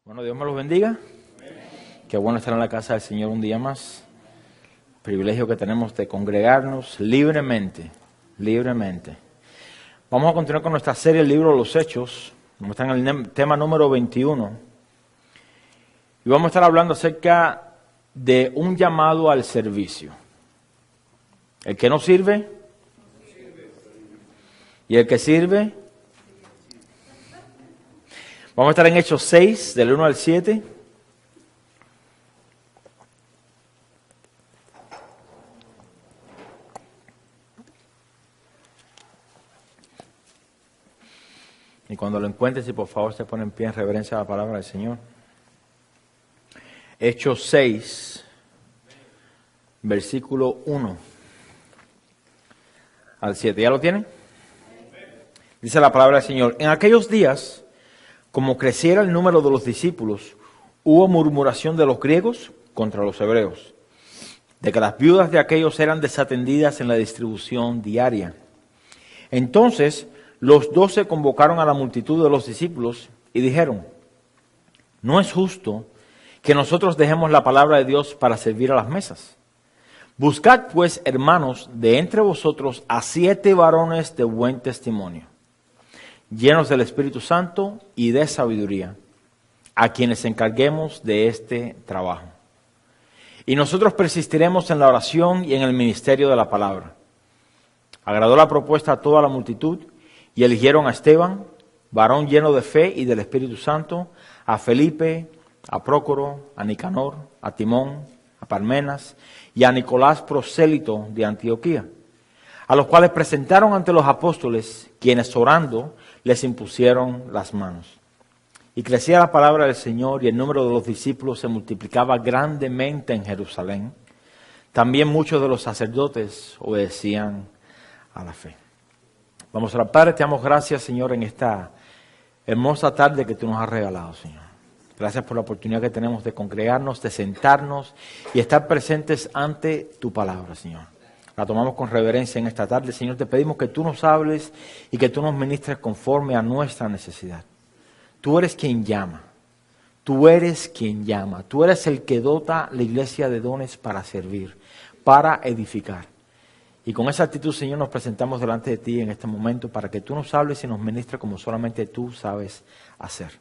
Bueno, Dios me los bendiga. Qué bueno estar en la casa del Señor un día más. Privilegio que tenemos de congregarnos libremente. Vamos a continuar con nuestra serie El Libro de los Hechos. Estamos en el tema número 21. Y vamos a estar hablando acerca de un llamado al servicio. El que no sirve y el que sirve. Vamos a estar en Hechos 6, del 1 al 7. Y cuando lo encuentres, si por favor se ponen en pie en reverencia a la palabra del Señor. Hechos 6, versículo 1 al 7. ¿Ya lo tienen? Dice la palabra del Señor. En aquellos días, como creciera el número de los discípulos, hubo murmuración de los griegos contra los hebreos, de que las viudas de aquellos eran desatendidas en la distribución diaria. Entonces los 12 convocaron a la multitud de los discípulos y dijeron: no es justo que nosotros dejemos la palabra de Dios para servir a las mesas. Buscad pues, hermanos, de entre vosotros a 7 varones de buen testimonio, llenos del Espíritu Santo y de sabiduría, a quienes encarguemos de este trabajo. Y nosotros persistiremos en la oración y en el ministerio de la palabra. Agradó la propuesta a toda la multitud y eligieron a Esteban, varón lleno de fe y del Espíritu Santo, a Felipe, a Prócoro, a Nicanor, a Timón, a Parmenas y a Nicolás prosélito de Antioquía, a los cuales presentaron ante los apóstoles, quienes orando les impusieron las manos. Y crecía la palabra del Señor y el número de los discípulos se multiplicaba grandemente en Jerusalén. También muchos de los sacerdotes obedecían a la fe. Vamos a orar. Padre, te damos gracias, Señor, en esta hermosa tarde que tú nos has regalado, Señor. Gracias por la oportunidad que tenemos de congregarnos, de sentarnos y estar presentes ante tu palabra, Señor. La tomamos con reverencia en esta tarde. Señor, te pedimos que tú nos hables y que tú nos ministres conforme a nuestra necesidad. Tú eres quien llama. Tú eres quien llama. Tú eres el que dota la iglesia de dones para servir, para edificar. Y con esa actitud, Señor, nos presentamos delante de ti en este momento para que tú nos hables y nos ministres como solamente tú sabes hacer.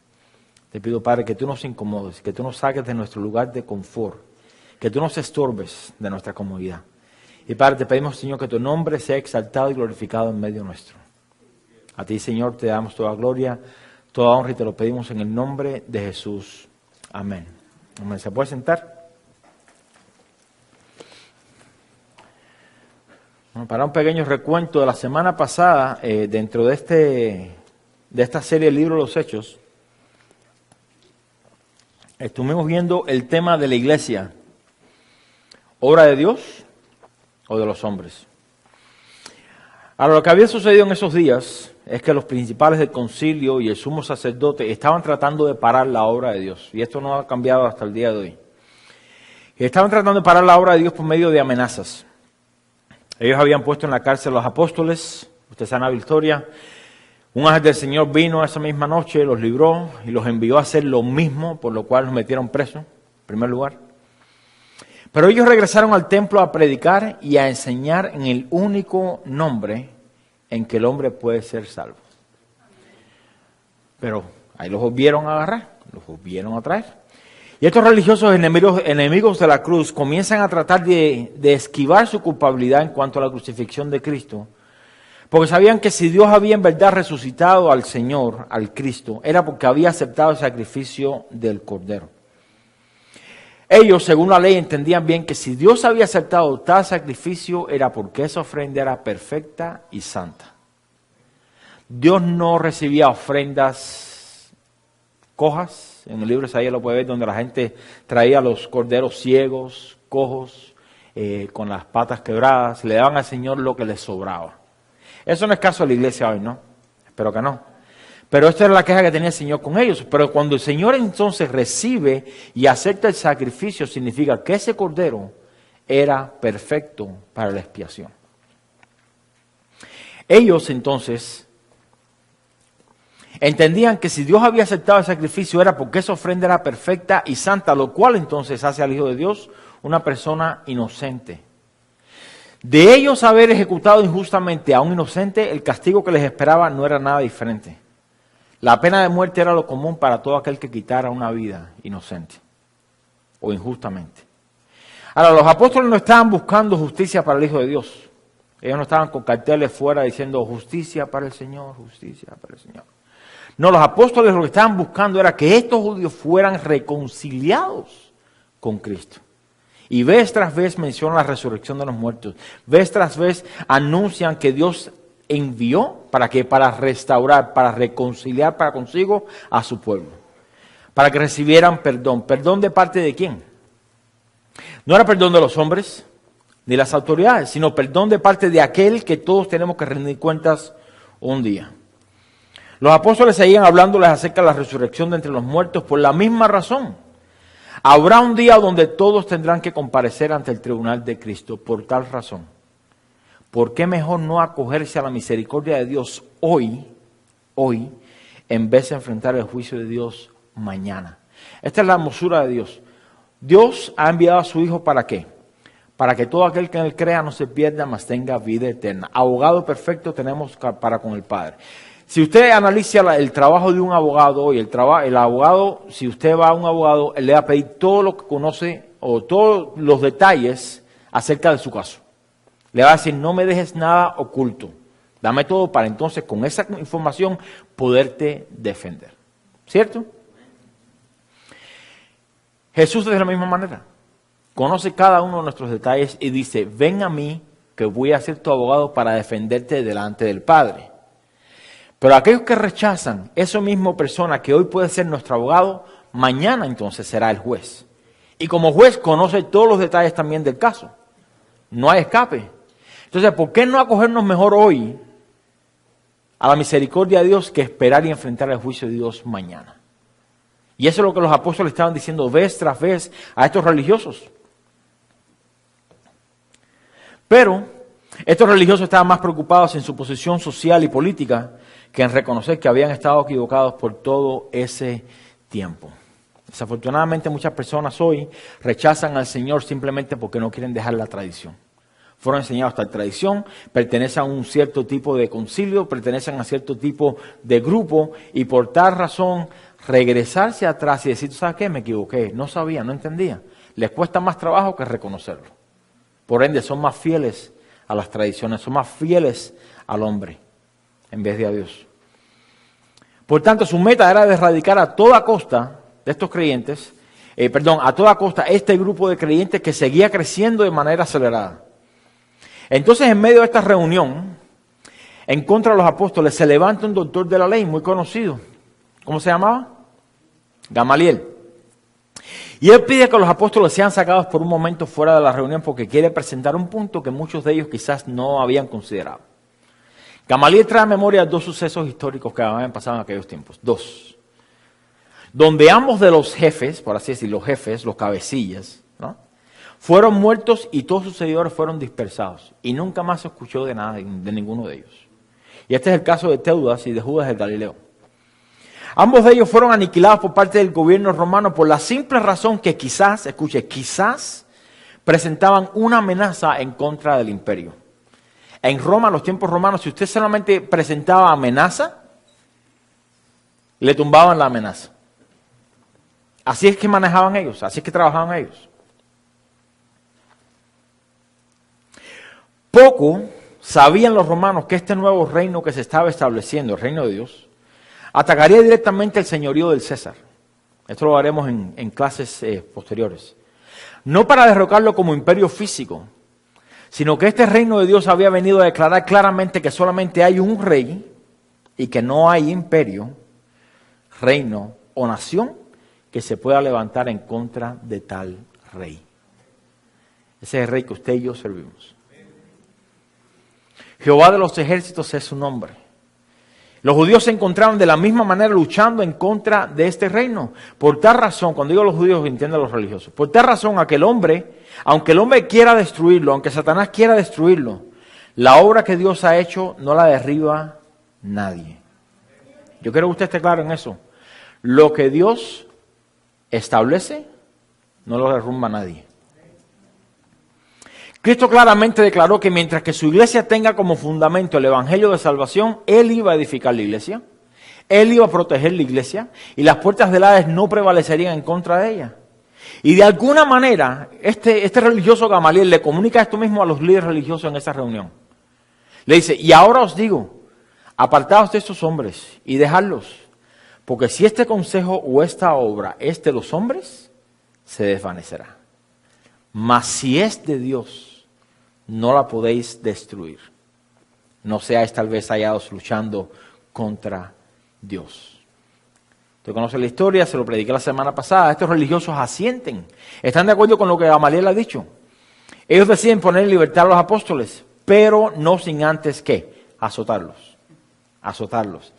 Te pido, Padre, que tú nos incomodes, que tú nos saques de nuestro lugar de confort, que tú nos estorbes de nuestra comodidad. Y Padre, te pedimos, Señor, que tu nombre sea exaltado y glorificado en medio nuestro. A ti, Señor, te damos toda gloria, toda honra y te lo pedimos en el nombre de Jesús. Amén. Amén. ¿Se puede sentar? Bueno, para un pequeño recuento de la semana pasada, dentro de esta serie El Libro de los Hechos, estuvimos viendo el tema de la iglesia, obra de Dios o de los hombres. Ahora, lo que había sucedido en esos días es que los principales del concilio y el sumo sacerdote estaban tratando de parar la obra de Dios, y esto no ha cambiado hasta el día de hoy. Estaban tratando de parar la obra de Dios por medio de amenazas. Ellos habían puesto en la cárcel a los apóstoles, ustedes saben la historia. Un ángel del Señor vino esa misma noche, los libró y los envió a hacer lo mismo, por lo cual los metieron presos, en primer lugar. Pero ellos regresaron al templo a predicar y a enseñar en el único nombre en que el hombre puede ser salvo. Pero ahí los volvieron a agarrar, los volvieron a traer. Y estos religiosos enemigos de la cruz comienzan a tratar de esquivar su culpabilidad en cuanto a la crucifixión de Cristo, porque sabían que si Dios había en verdad resucitado al Señor, al Cristo, era porque había aceptado el sacrificio del Cordero. Ellos, según la ley, entendían bien que si Dios había aceptado tal sacrificio era porque esa ofrenda era perfecta y santa. Dios no recibía ofrendas cojas. En el libro de Isaías lo puede ver, donde la gente traía los corderos ciegos, cojos, con las patas quebradas. Le daban al Señor lo que les sobraba. Eso no es caso de la iglesia hoy, ¿no? Espero que no. Pero esta era la queja que tenía el Señor con ellos. Pero cuando el Señor entonces recibe y acepta el sacrificio, significa que ese cordero era perfecto para la expiación. Ellos entonces Entendían que si Dios había aceptado el sacrificio era porque esa ofrenda era perfecta y santa, lo cual entonces hace al Hijo de Dios una persona inocente. De ellos haber ejecutado injustamente a un inocente, el castigo que les esperaba no era nada diferente. La pena de muerte era lo común para todo aquel que quitara una vida inocente o injustamente. Ahora, los apóstoles no estaban buscando justicia para el Hijo de Dios. Ellos no estaban con carteles fuera diciendo justicia para el Señor, justicia para el Señor. No, los apóstoles lo que estaban buscando era que estos judíos fueran reconciliados con Cristo. Y vez tras vez mencionan la resurrección de los muertos. Vez tras vez anuncian que Dios envió para restaurar, para reconciliar para consigo a su pueblo. Para que recibieran perdón. ¿Perdón de parte de quién? No era perdón de los hombres ni las autoridades, sino perdón de parte de aquel que todos tenemos que rendir cuentas un día. Los apóstoles seguían hablándoles acerca de la resurrección de entre los muertos por la misma razón. Habrá un día donde todos tendrán que comparecer ante el tribunal de Cristo por tal razón. ¿Por qué mejor no acogerse a la misericordia de Dios hoy, en vez de enfrentar el juicio de Dios mañana? Esta es la hermosura de Dios. Dios ha enviado a su Hijo ¿para qué? Para que todo aquel que en Él crea no se pierda, mas tenga vida eterna. Abogado perfecto tenemos para con el Padre. Si usted analiza el trabajo de un abogado hoy, el abogado, si usted va a un abogado, él le va a pedir todo lo que conoce o todos los detalles acerca de su caso. Le va a decir, no me dejes nada oculto. Dame todo para entonces con esa información poderte defender. ¿Cierto? Jesús de la misma manera. Conoce cada uno de nuestros detalles y dice, ven a mí que voy a ser tu abogado para defenderte delante del Padre. Pero aquellos que rechazan, esa misma persona que hoy puede ser nuestro abogado, mañana entonces será el juez. Y como juez conoce todos los detalles también del caso. No hay escape. Entonces, ¿por qué no acogernos mejor hoy a la misericordia de Dios que esperar y enfrentar el juicio de Dios mañana? Y eso es lo que los apóstoles estaban diciendo vez tras vez a estos religiosos. Pero estos religiosos estaban más preocupados en su posición social y política que en reconocer que habían estado equivocados por todo ese tiempo. Desafortunadamente muchas personas hoy rechazan al Señor simplemente porque no quieren dejar la tradición. Fueron enseñados a esta tradición, pertenecen a un cierto tipo de concilio, pertenecen a cierto tipo de grupo y por tal razón regresarse atrás y decir, ¿tú sabes qué? Me equivoqué, no sabía, no entendía. Les cuesta más trabajo que reconocerlo. Por ende son más fieles a las tradiciones, son más fieles al hombre en vez de a Dios. Por tanto, su meta era de erradicar a toda costa de estos creyentes, a toda costa este grupo de creyentes que seguía creciendo de manera acelerada. Entonces, en medio de esta reunión, en contra de los apóstoles, se levanta un doctor de la ley muy conocido. ¿Cómo se llamaba? Gamaliel. Y él pide que los apóstoles sean sacados por un momento fuera de la reunión porque quiere presentar un punto que muchos de ellos quizás no habían considerado. Gamaliel trae a memoria dos sucesos históricos que habían pasado en aquellos tiempos. Dos. Donde ambos de los jefes, por así decirlo, los jefes, los cabecillas, ¿no?, fueron muertos y todos sus seguidores fueron dispersados. Y nunca más se escuchó de nada de ninguno de ellos. Y este es el caso de Teudas y de Judas de Galileo. Ambos de ellos fueron aniquilados por parte del gobierno romano por la simple razón que quizás presentaban una amenaza en contra del imperio. En Roma, en los tiempos romanos, si usted solamente presentaba amenaza, le tumbaban la amenaza. Así es que manejaban ellos, así es que trabajaban ellos. Poco sabían los romanos que este nuevo reino que se estaba estableciendo, el reino de Dios, atacaría directamente el señorío del César. Esto lo haremos en clases posteriores. No para derrocarlo como imperio físico, sino que este reino de Dios había venido a declarar claramente que solamente hay un rey y que no hay imperio, reino o nación que se pueda levantar en contra de tal rey. Ese es el rey que usted y yo servimos. Jehová de los ejércitos es su nombre. Los judíos se encontraban de la misma manera luchando en contra de este reino. Por tal razón, cuando digo los judíos, entienden los religiosos. Por tal razón, aquel hombre, aunque el hombre quiera destruirlo, aunque Satanás quiera destruirlo, la obra que Dios ha hecho no la derriba nadie. Yo quiero que usted esté claro en eso. Lo que Dios establece, no lo derrumba nadie. Cristo claramente declaró que mientras que su iglesia tenga como fundamento el evangelio de salvación, Él iba a edificar la iglesia, Él iba a proteger la iglesia y las puertas del Hades no prevalecerían en contra de ella. Y de alguna manera, este religioso Gamaliel le comunica esto mismo a los líderes religiosos en esa reunión. Le dice, y ahora os digo, apartaos de estos hombres y dejadlos, porque si este consejo o esta obra es de los hombres, se desvanecerá. Mas si es de Dios, no la podéis destruir. No seáis tal vez hallados luchando contra Dios. Usted conoce la historia, se lo prediqué la semana pasada. Estos religiosos asienten. Están de acuerdo con lo que Gamaliel ha dicho. Ellos deciden poner en libertad a los apóstoles, pero no sin antes ¿qué? Azotarlos. Azotarlos.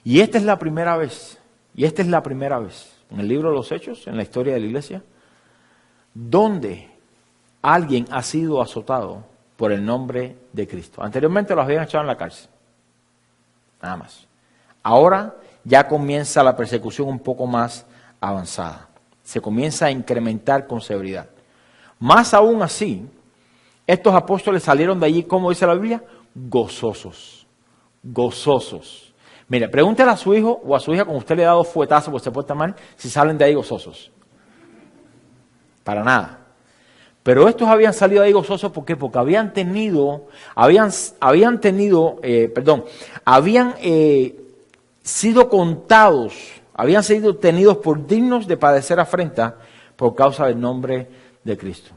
Y esta es la primera vez, en el libro de los Hechos, en la historia de la iglesia, donde alguien ha sido azotado por el nombre de Cristo. Anteriormente los habían echado en la cárcel. Nada más. Ahora ya comienza la persecución un poco más avanzada. Se comienza a incrementar con severidad. Más aún así, estos apóstoles salieron de allí, como dice la Biblia, gozosos. Gozosos. Mire, pregúntele a su hijo o a su hija, cuando usted le ha dado fuetazo porque se porta mal, si salen de ahí gozosos. Para nada. Pero estos habían salido de ahí gozosos, ¿por qué? Porque habían sido contados, habían sido tenidos por dignos de padecer afrenta por causa del nombre de Cristo.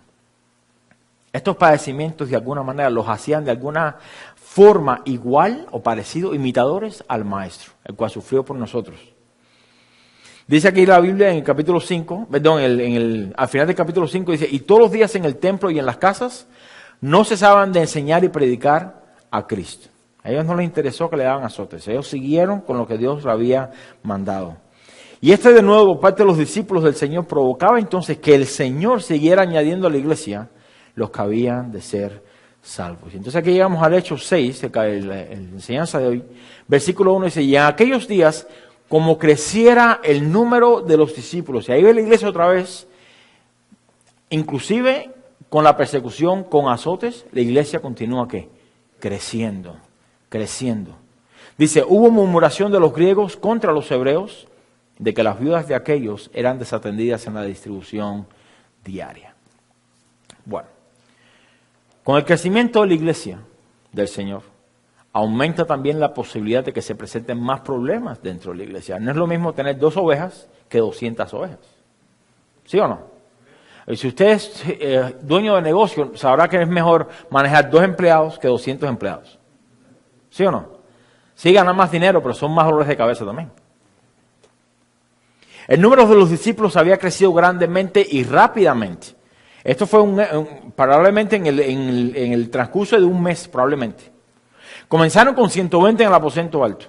Estos padecimientos de alguna manera los hacían de alguna forma igual o parecido, imitadores al Maestro, el cual sufrió por nosotros. Dice aquí la Biblia en el capítulo 5, al final del capítulo 5 dice, y todos los días en el templo y en las casas no cesaban de enseñar y predicar a Cristo. A ellos no les interesó que le daban azotes, ellos siguieron con lo que Dios le había mandado. Y de nuevo, por parte de los discípulos del Señor, provocaba entonces que el Señor siguiera añadiendo a la iglesia los que habían de ser salvos. Y entonces aquí llegamos al Hechos 6, la enseñanza de hoy, versículo 1 dice, y en aquellos días, como creciera el número de los discípulos. Y ahí ve la iglesia otra vez, inclusive con la persecución, con azotes, la iglesia continúa ¿qué? Creciendo. Dice, hubo murmuración de los griegos contra los hebreos, de que las viudas de aquellos eran desatendidas en la distribución diaria. Bueno, con el crecimiento de la iglesia del Señor, aumenta también la posibilidad de que se presenten más problemas dentro de la iglesia. No es lo mismo tener 2 ovejas que 200 ovejas. ¿Sí o no? Y si usted es dueño de negocio, sabrá que es mejor manejar 2 empleados que 200 empleados. ¿Sí o no? Sí ganan más dinero, pero son más dolores de cabeza también. El número de los discípulos había crecido grandemente y rápidamente. Esto fue probablemente en el transcurso de un mes, probablemente. Comenzaron con 120 en el aposento alto.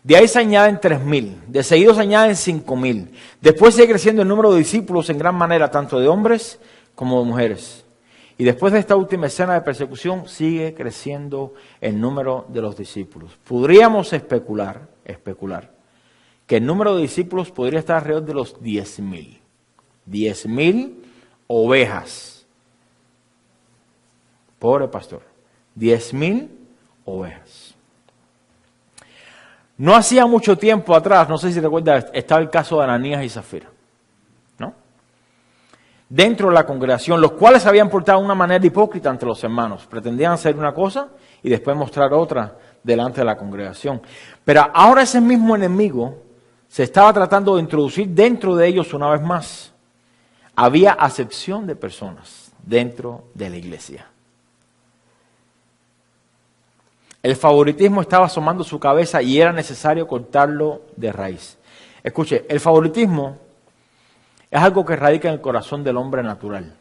De ahí se añaden 3,000. De seguido se añaden 5,000. Después sigue creciendo el número de discípulos en gran manera, tanto de hombres como de mujeres. Y después de esta última escena de persecución, sigue creciendo el número de los discípulos. Podríamos especular que el número de discípulos podría estar alrededor de los 10,000. 10,000 ovejas. Pobre pastor. 10,000 ovejas. No hacía mucho tiempo atrás, no sé si recuerdas, estaba el caso de Ananías y Zafira, ¿no? Dentro de la congregación, los cuales se habían portado de una manera hipócrita ante los hermanos. Pretendían hacer una cosa y después mostrar otra delante de la congregación. Pero ahora ese mismo enemigo se estaba tratando de introducir dentro de ellos una vez más. Había acepción de personas dentro de la iglesia. El favoritismo estaba asomando su cabeza y era necesario cortarlo de raíz. Escuche, el favoritismo es algo que radica en el corazón del hombre natural.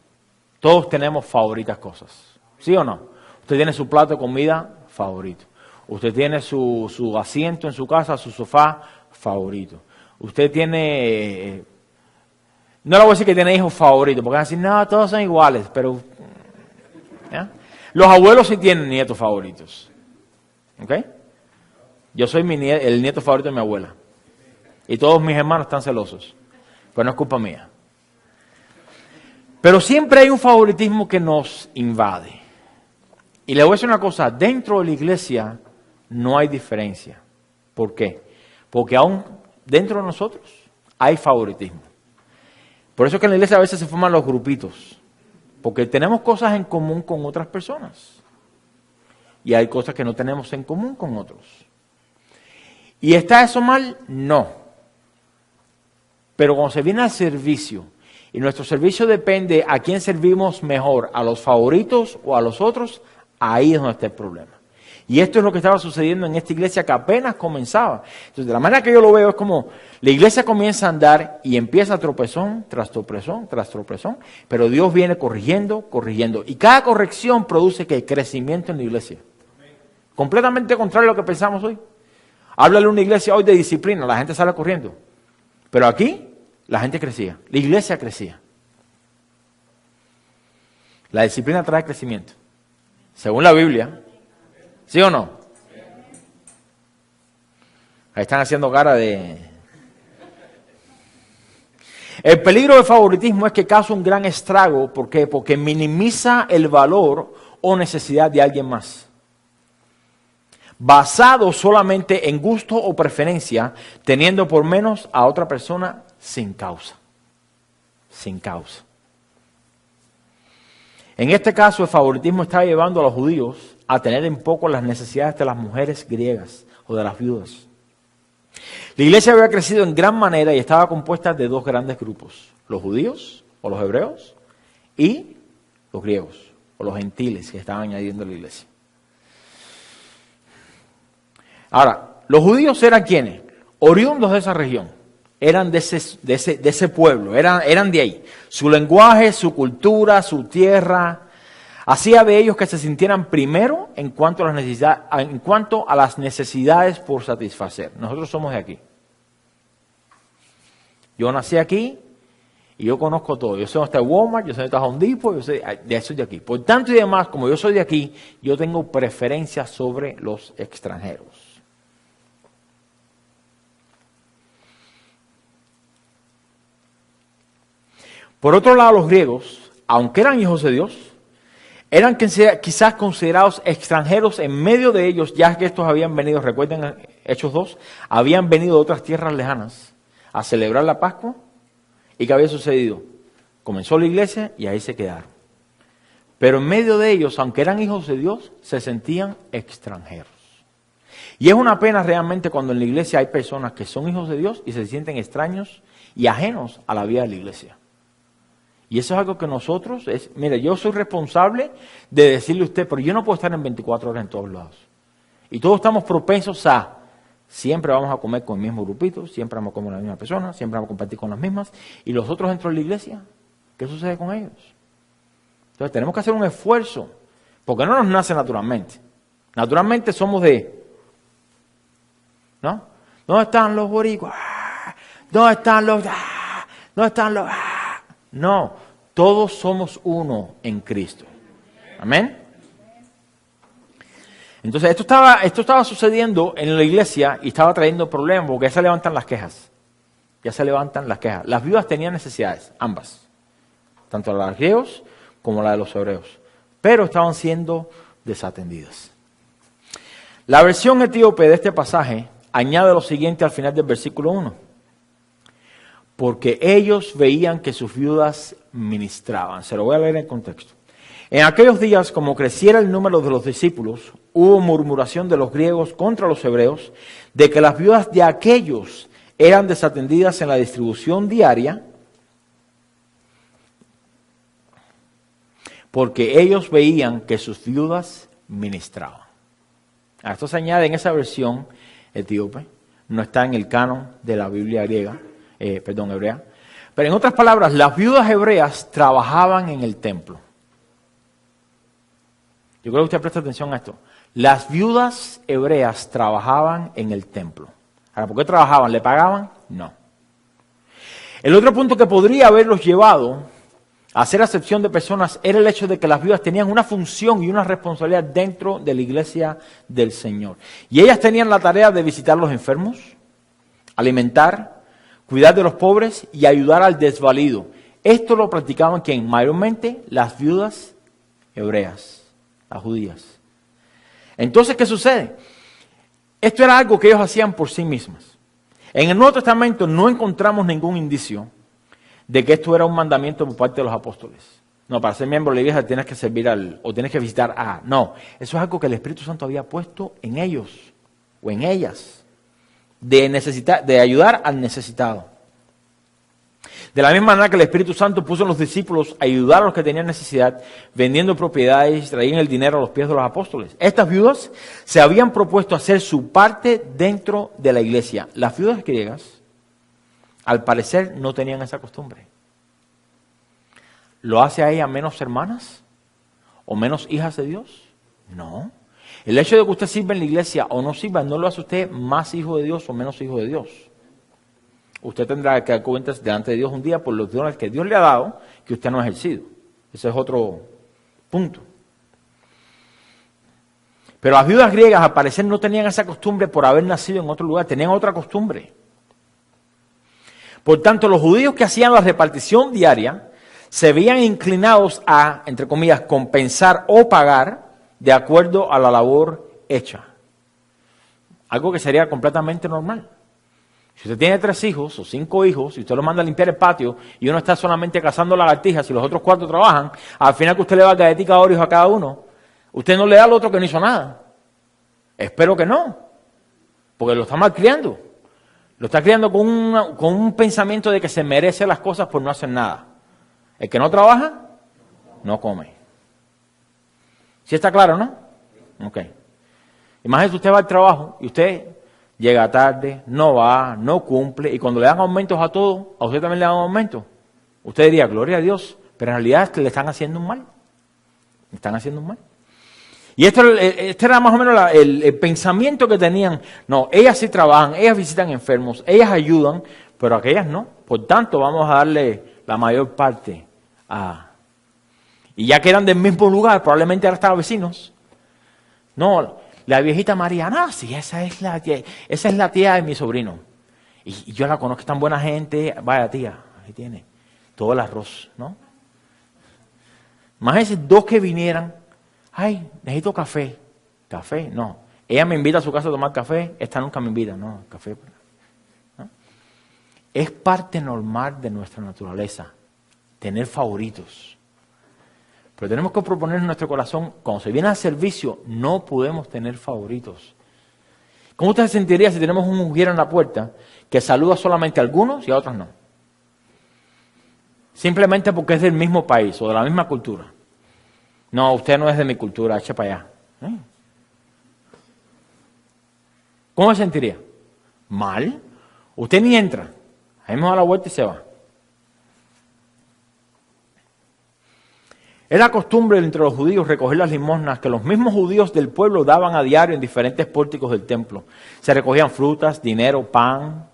Todos tenemos favoritas cosas, ¿sí o no? Usted tiene su plato de comida favorito. Usted tiene su asiento en su casa, su sofá favorito. Usted tiene... no le voy a decir que tiene hijos favoritos, porque van a decir, no, todos son iguales, pero... ¿ya? Los abuelos sí tienen nietos favoritos. ¿Ok? Yo soy el nieto favorito de mi abuela. Y todos mis hermanos están celosos. Pues no es culpa mía. Pero siempre hay un favoritismo que nos invade. Y le voy a decir una cosa, dentro de la iglesia no hay diferencia. ¿Por qué? Porque aún dentro de nosotros hay favoritismo. Por eso es que en la iglesia a veces se forman los grupitos. Porque tenemos cosas en común con otras personas. Y hay cosas que no tenemos en común con otros. ¿Y está eso mal? No. Pero cuando se viene al servicio, y nuestro servicio depende a quién servimos mejor, a los favoritos o a los otros, ahí es donde está el problema. Y esto es lo que estaba sucediendo en esta iglesia que apenas comenzaba. Entonces, de la manera que yo lo veo es como la iglesia comienza a andar y empieza tropezón tras tropezón tras tropezón, pero Dios viene corrigiendo, corrigiendo. Y cada corrección produce ¿qué? Crecimiento en la iglesia. Completamente contrario a lo que pensamos hoy. Háblale a una iglesia hoy de disciplina, la gente sale corriendo. Pero aquí la gente crecía, la iglesia crecía. La disciplina trae crecimiento, según la Biblia. ¿Sí o no? Ahí están haciendo cara de... El peligro del favoritismo es que causa un gran estrago. ¿Por qué? Porque minimiza el valor o necesidad de alguien más. Basado solamente en gusto o preferencia, teniendo por menos a otra persona sin causa. Sin causa. En este caso, el favoritismo estaba llevando a los judíos a tener en poco las necesidades de las mujeres griegas o de las viudas. La iglesia había crecido en gran manera y estaba compuesta de dos grandes grupos, los judíos o los hebreos y los griegos o los gentiles que estaban añadiendo a la iglesia. Ahora, los judíos eran ¿quiénes? Oriundos de esa región, eran de ese pueblo, eran de ahí. Su lenguaje, su cultura, su tierra, hacía de ellos que se sintieran primero en cuanto a las necesidades por satisfacer. Nosotros somos de aquí. Yo nací aquí y yo conozco todo. Yo sé dónde está Walmart, yo sé dónde está Home Depot, yo sé de aquí. Por tanto y demás, como yo soy de aquí, yo tengo preferencia sobre los extranjeros. Por otro lado, los griegos, aunque eran hijos de Dios, eran quizás considerados extranjeros en medio de ellos, ya que estos habían venido, recuerden Hechos 2, habían venido de otras tierras lejanas a celebrar la Pascua. ¿Y qué había sucedido? Comenzó la iglesia y ahí se quedaron. Pero en medio de ellos, aunque eran hijos de Dios, se sentían extranjeros. Y es una pena realmente cuando en la iglesia hay personas que son hijos de Dios y se sienten extraños y ajenos a la vida de la iglesia. Y eso es algo que nosotros, mire, yo soy responsable de decirle a usted, pero yo no puedo estar en 24 horas en todos lados. Y todos estamos propensos a, siempre vamos a comer con el mismo grupito, siempre vamos a comer con la misma persona, siempre vamos a compartir con las mismas. Y los otros dentro de la iglesia, ¿qué sucede con ellos? Entonces tenemos que hacer un esfuerzo, porque no nos nace naturalmente. Naturalmente somos ¿no? ¿Dónde están los boricuas? ¿Dónde están los? ¿Dónde están los? No, todos somos uno en Cristo. Amén. Entonces esto estaba sucediendo en la iglesia y estaba trayendo problemas porque ya se levantan las quejas. Ya se levantan las quejas. Las viudas tenían necesidades, ambas. Tanto las de los griegos como la de los hebreos. Pero estaban siendo desatendidas. La versión etíope de este pasaje añade lo siguiente al final del versículo 1. Porque ellos veían que sus viudas ministraban. Se lo voy a leer en contexto. En aquellos días, como creciera el número de los discípulos, hubo murmuración de los griegos contra los hebreos, de que las viudas de aquellos eran desatendidas en la distribución diaria, porque ellos veían que sus viudas ministraban. A esto se añade en esa versión etíope, no está en el canon de la Biblia hebrea. Pero en otras palabras, las viudas hebreas trabajaban en el templo. Yo creo que usted presta atención a esto. Las viudas hebreas trabajaban en el templo. Ahora, ¿por qué trabajaban? ¿Le pagaban? No. El otro punto que podría haberlos llevado a hacer acepción de personas era el hecho de que las viudas tenían una función y una responsabilidad dentro de la iglesia del Señor. Y ellas tenían la tarea de visitar a los enfermos, alimentar, cuidar de los pobres y ayudar al desvalido. Esto lo practicaban ¿quién? Mayormente las viudas hebreas, las judías. Entonces, ¿qué sucede? Esto era algo que ellos hacían por sí mismas. En el Nuevo Testamento no encontramos ningún indicio de que esto era un mandamiento por parte de los apóstoles. No, para ser miembro de la iglesia tienes que servir o tienes que visitar a. No, eso es algo que el Espíritu Santo había puesto en ellos o en ellas, de ayudar al necesitado. De la misma manera que el Espíritu Santo puso a los discípulos a ayudar a los que tenían necesidad, vendiendo propiedades, traían el dinero a los pies de los apóstoles. Estas viudas se habían propuesto hacer su parte dentro de la iglesia. Las viudas griegas, al parecer, no tenían esa costumbre. ¿Lo hace a ellas menos hermanas o menos hijas de Dios? No. El hecho de que usted sirva en la iglesia o no sirva no lo hace usted más hijo de Dios o menos hijo de Dios. Usted tendrá que dar cuentas delante de Dios un día por los dones que Dios le ha dado que usted no ha ejercido. Ese es otro punto. Pero las viudas griegas al parecer no tenían esa costumbre por haber nacido en otro lugar, tenían otra costumbre. Por tanto, los judíos que hacían la repartición diaria se veían inclinados a, entre comillas, compensar o pagar de acuerdo a la labor hecha. Algo que sería completamente normal. Si usted tiene 3 hijos o 5 hijos, y usted los manda a limpiar el patio y uno está solamente cazando lagartijas y los otros 4 trabajan, al final que usted le va a galletica de Oreos a cada uno, usted no le da al otro que no hizo nada. Espero que no, porque lo está malcriando. Lo está criando con un pensamiento de que se merece las cosas por no hacer nada. El que no trabaja, no come. ¿Sí está claro, no? Ok. Imagínese usted va al trabajo y usted llega tarde, no va, no cumple, y cuando le dan aumentos a todos, a usted también le dan aumentos. Usted diría, gloria a Dios, pero en realidad es que le están haciendo un mal. Le están haciendo un mal. Y este era más o menos el pensamiento que tenían. No, ellas sí trabajan, ellas visitan enfermos, ellas ayudan, pero aquellas no. Por tanto, vamos a darle la mayor parte a... Y ya que eran del mismo lugar, probablemente ahora estaban vecinos. No, la viejita María, no, sí, esa es la tía de mi sobrino. Y yo la conozco, es tan buena gente. Vaya tía, ahí tiene todo el arroz, ¿no? Imagínense 2 que vinieran. Ay, necesito café. ¿Café? No. Ella me invita a su casa a tomar café, esta nunca me invita. No, café. ¿No? Es parte normal de nuestra naturaleza, tener favoritos. Pero tenemos que proponer en nuestro corazón, cuando se viene al servicio, no podemos tener favoritos. ¿Cómo usted se sentiría si tenemos un mujer en la puerta que saluda solamente a algunos y a otros no? Simplemente porque es del mismo país o de la misma cultura. No, usted no es de mi cultura, eche para allá. ¿Cómo se sentiría? ¿Mal? Usted ni entra. Ahí me da la vuelta y se va. Era costumbre entre los judíos recoger las limosnas que los mismos judíos del pueblo daban a diario en diferentes pórticos del templo. Se recogían frutas, dinero, pan.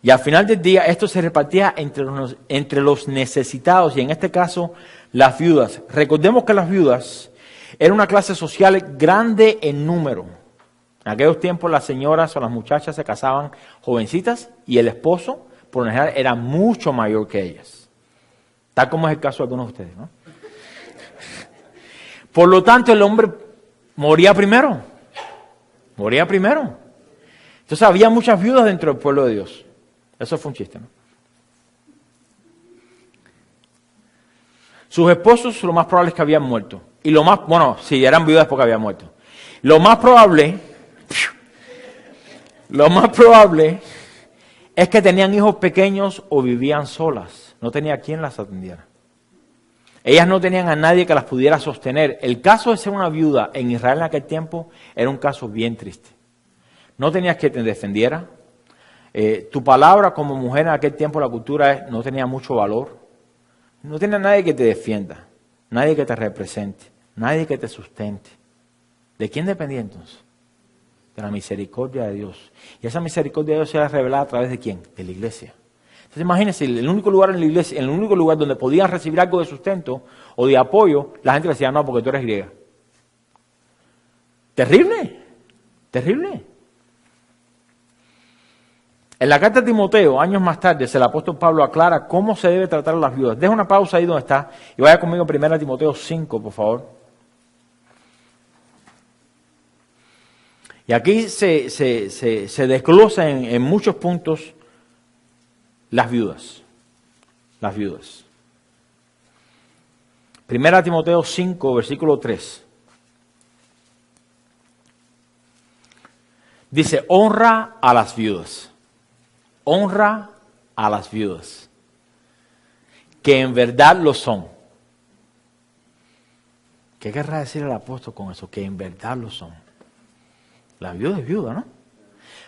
Y al final del día esto se repartía entre los necesitados y en este caso las viudas. Recordemos que las viudas eran una clase social grande en número. En aquellos tiempos las señoras o las muchachas se casaban jovencitas y el esposo, por lo general, era mucho mayor que ellas. Tal como es el caso de algunos de ustedes, ¿no? Por lo tanto, el hombre moría primero. Moría primero. Entonces había muchas viudas dentro del pueblo de Dios. Eso fue un chiste, ¿no? Sus esposos lo más probable es que habían muerto. Y lo más, bueno, sí, eran viudas porque habían muerto. Lo más probable es que tenían hijos pequeños o vivían solas. No tenía quien las atendiera. Ellas no tenían a nadie que las pudiera sostener. El caso de ser una viuda en Israel en aquel tiempo era un caso bien triste. No tenías quien te defendiera. Tu palabra como mujer en aquel tiempo, la cultura no tenía mucho valor. No tenía nadie que te defienda, nadie que te represente, nadie que te sustente. ¿De quién dependía entonces? De la misericordia de Dios. Y esa misericordia de Dios se era revelada a través de ¿quién? De la iglesia. Entonces imagínense, el único lugar en la iglesia, el único lugar donde podían recibir algo de sustento o de apoyo, la gente decía, no, porque tú eres griega. Terrible, terrible. En la carta de Timoteo, años más tarde, el apóstol Pablo aclara cómo se debe tratar a las viudas. Deja una pausa ahí donde está y vaya conmigo a 1 Timoteo 5, por favor. Y aquí se desglosa en muchos puntos las viudas. Las viudas. 1 Timoteo 5, versículo 3. Dice, honra a las viudas. Honra a las viudas, que en verdad lo son. ¿Qué querrá decir el apóstol con eso? Que en verdad lo son. La viuda es viuda, ¿no?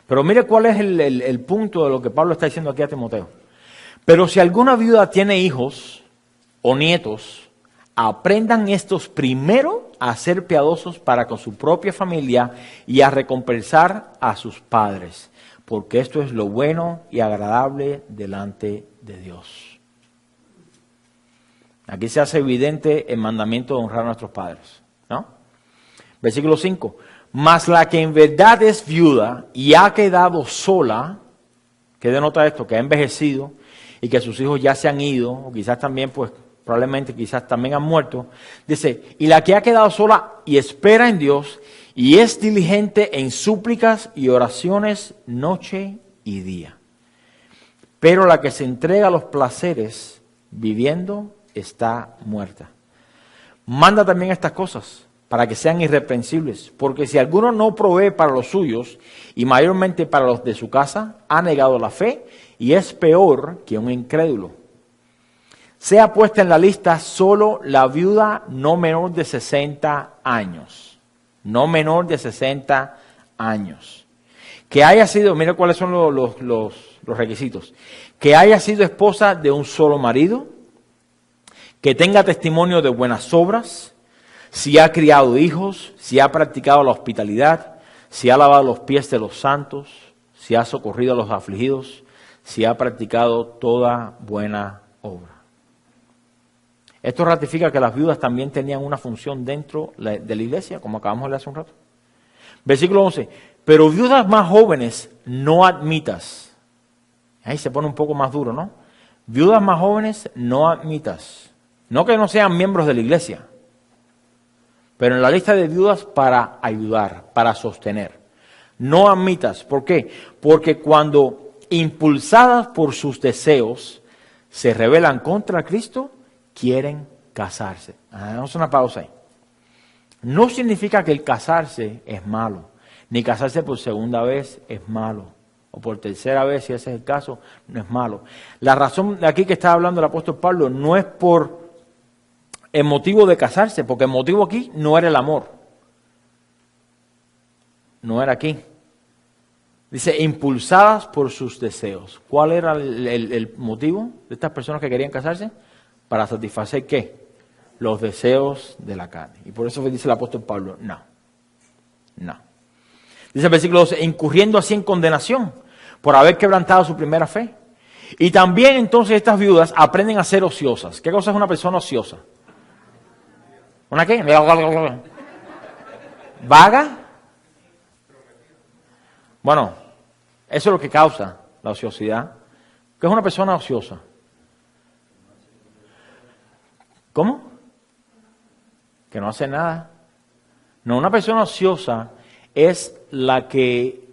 Pero mire cuál es el punto de lo que Pablo está diciendo aquí a Timoteo. Pero si alguna viuda tiene hijos o nietos, aprendan estos primero a ser piadosos para con su propia familia y a recompensar a sus padres, porque esto es lo bueno y agradable delante de Dios. Aquí se hace evidente el mandamiento de honrar a nuestros padres, ¿no? Versículo 5. Mas la que en verdad es viuda y ha quedado sola, ¿qué denota esto? Que ha envejecido y que sus hijos ya se han ido, o quizás también, pues, probablemente quizás también han muerto. Dice, y la que ha quedado sola y espera en Dios y es diligente en súplicas y oraciones noche y día. Pero la que se entrega a los placeres viviendo está muerta. Manda también estas cosas para que sean irreprensibles, porque si alguno no provee para los suyos y mayormente para los de su casa, ha negado la fe y es peor que un incrédulo. Sea puesta en la lista solo la viuda no menor de 60 años. No menor de 60 años. Que haya sido, mira cuáles son los requisitos. Que haya sido esposa de un solo marido. Que tenga testimonio de buenas obras. Si ha criado hijos. Si ha practicado la hospitalidad. Si ha lavado los pies de los santos. Si ha socorrido a los afligidos. Si ha practicado toda buena obra. Esto ratifica que las viudas también tenían una función dentro de la iglesia, como acabamos de leer hace un rato. Versículo 11. Pero viudas más jóvenes no admitas. Ahí se pone un poco más duro, ¿no? Viudas más jóvenes no admitas. No que no sean miembros de la iglesia, pero en la lista de viudas para ayudar, para sostener. No admitas. ¿Por qué? Porque cuando impulsadas por sus deseos se rebelan contra Cristo, quieren casarse. Hagamos una pausa ahí. No significa que el casarse es malo, ni casarse por segunda vez es malo, o por tercera vez, si ese es el caso, no es malo. La razón de aquí que está hablando el apóstol Pablo no es por el motivo de casarse, porque el motivo aquí no era el amor. No era aquí. Dice, impulsadas por sus deseos. ¿Cuál era el motivo de estas personas que querían casarse? ¿Para satisfacer qué? Los deseos de la carne. Y por eso dice el apóstol Pablo, no. Dice el versículo 12, incurriendo así en condenación por haber quebrantado su primera fe. Y también entonces estas viudas aprenden a ser ociosas. ¿Qué cosa es una persona ociosa? ¿Una qué? ¿Vaga? Bueno, eso es lo que causa la ociosidad. ¿Qué es una persona ociosa? ¿Cómo? Que no hace nada. No, una persona ociosa es la que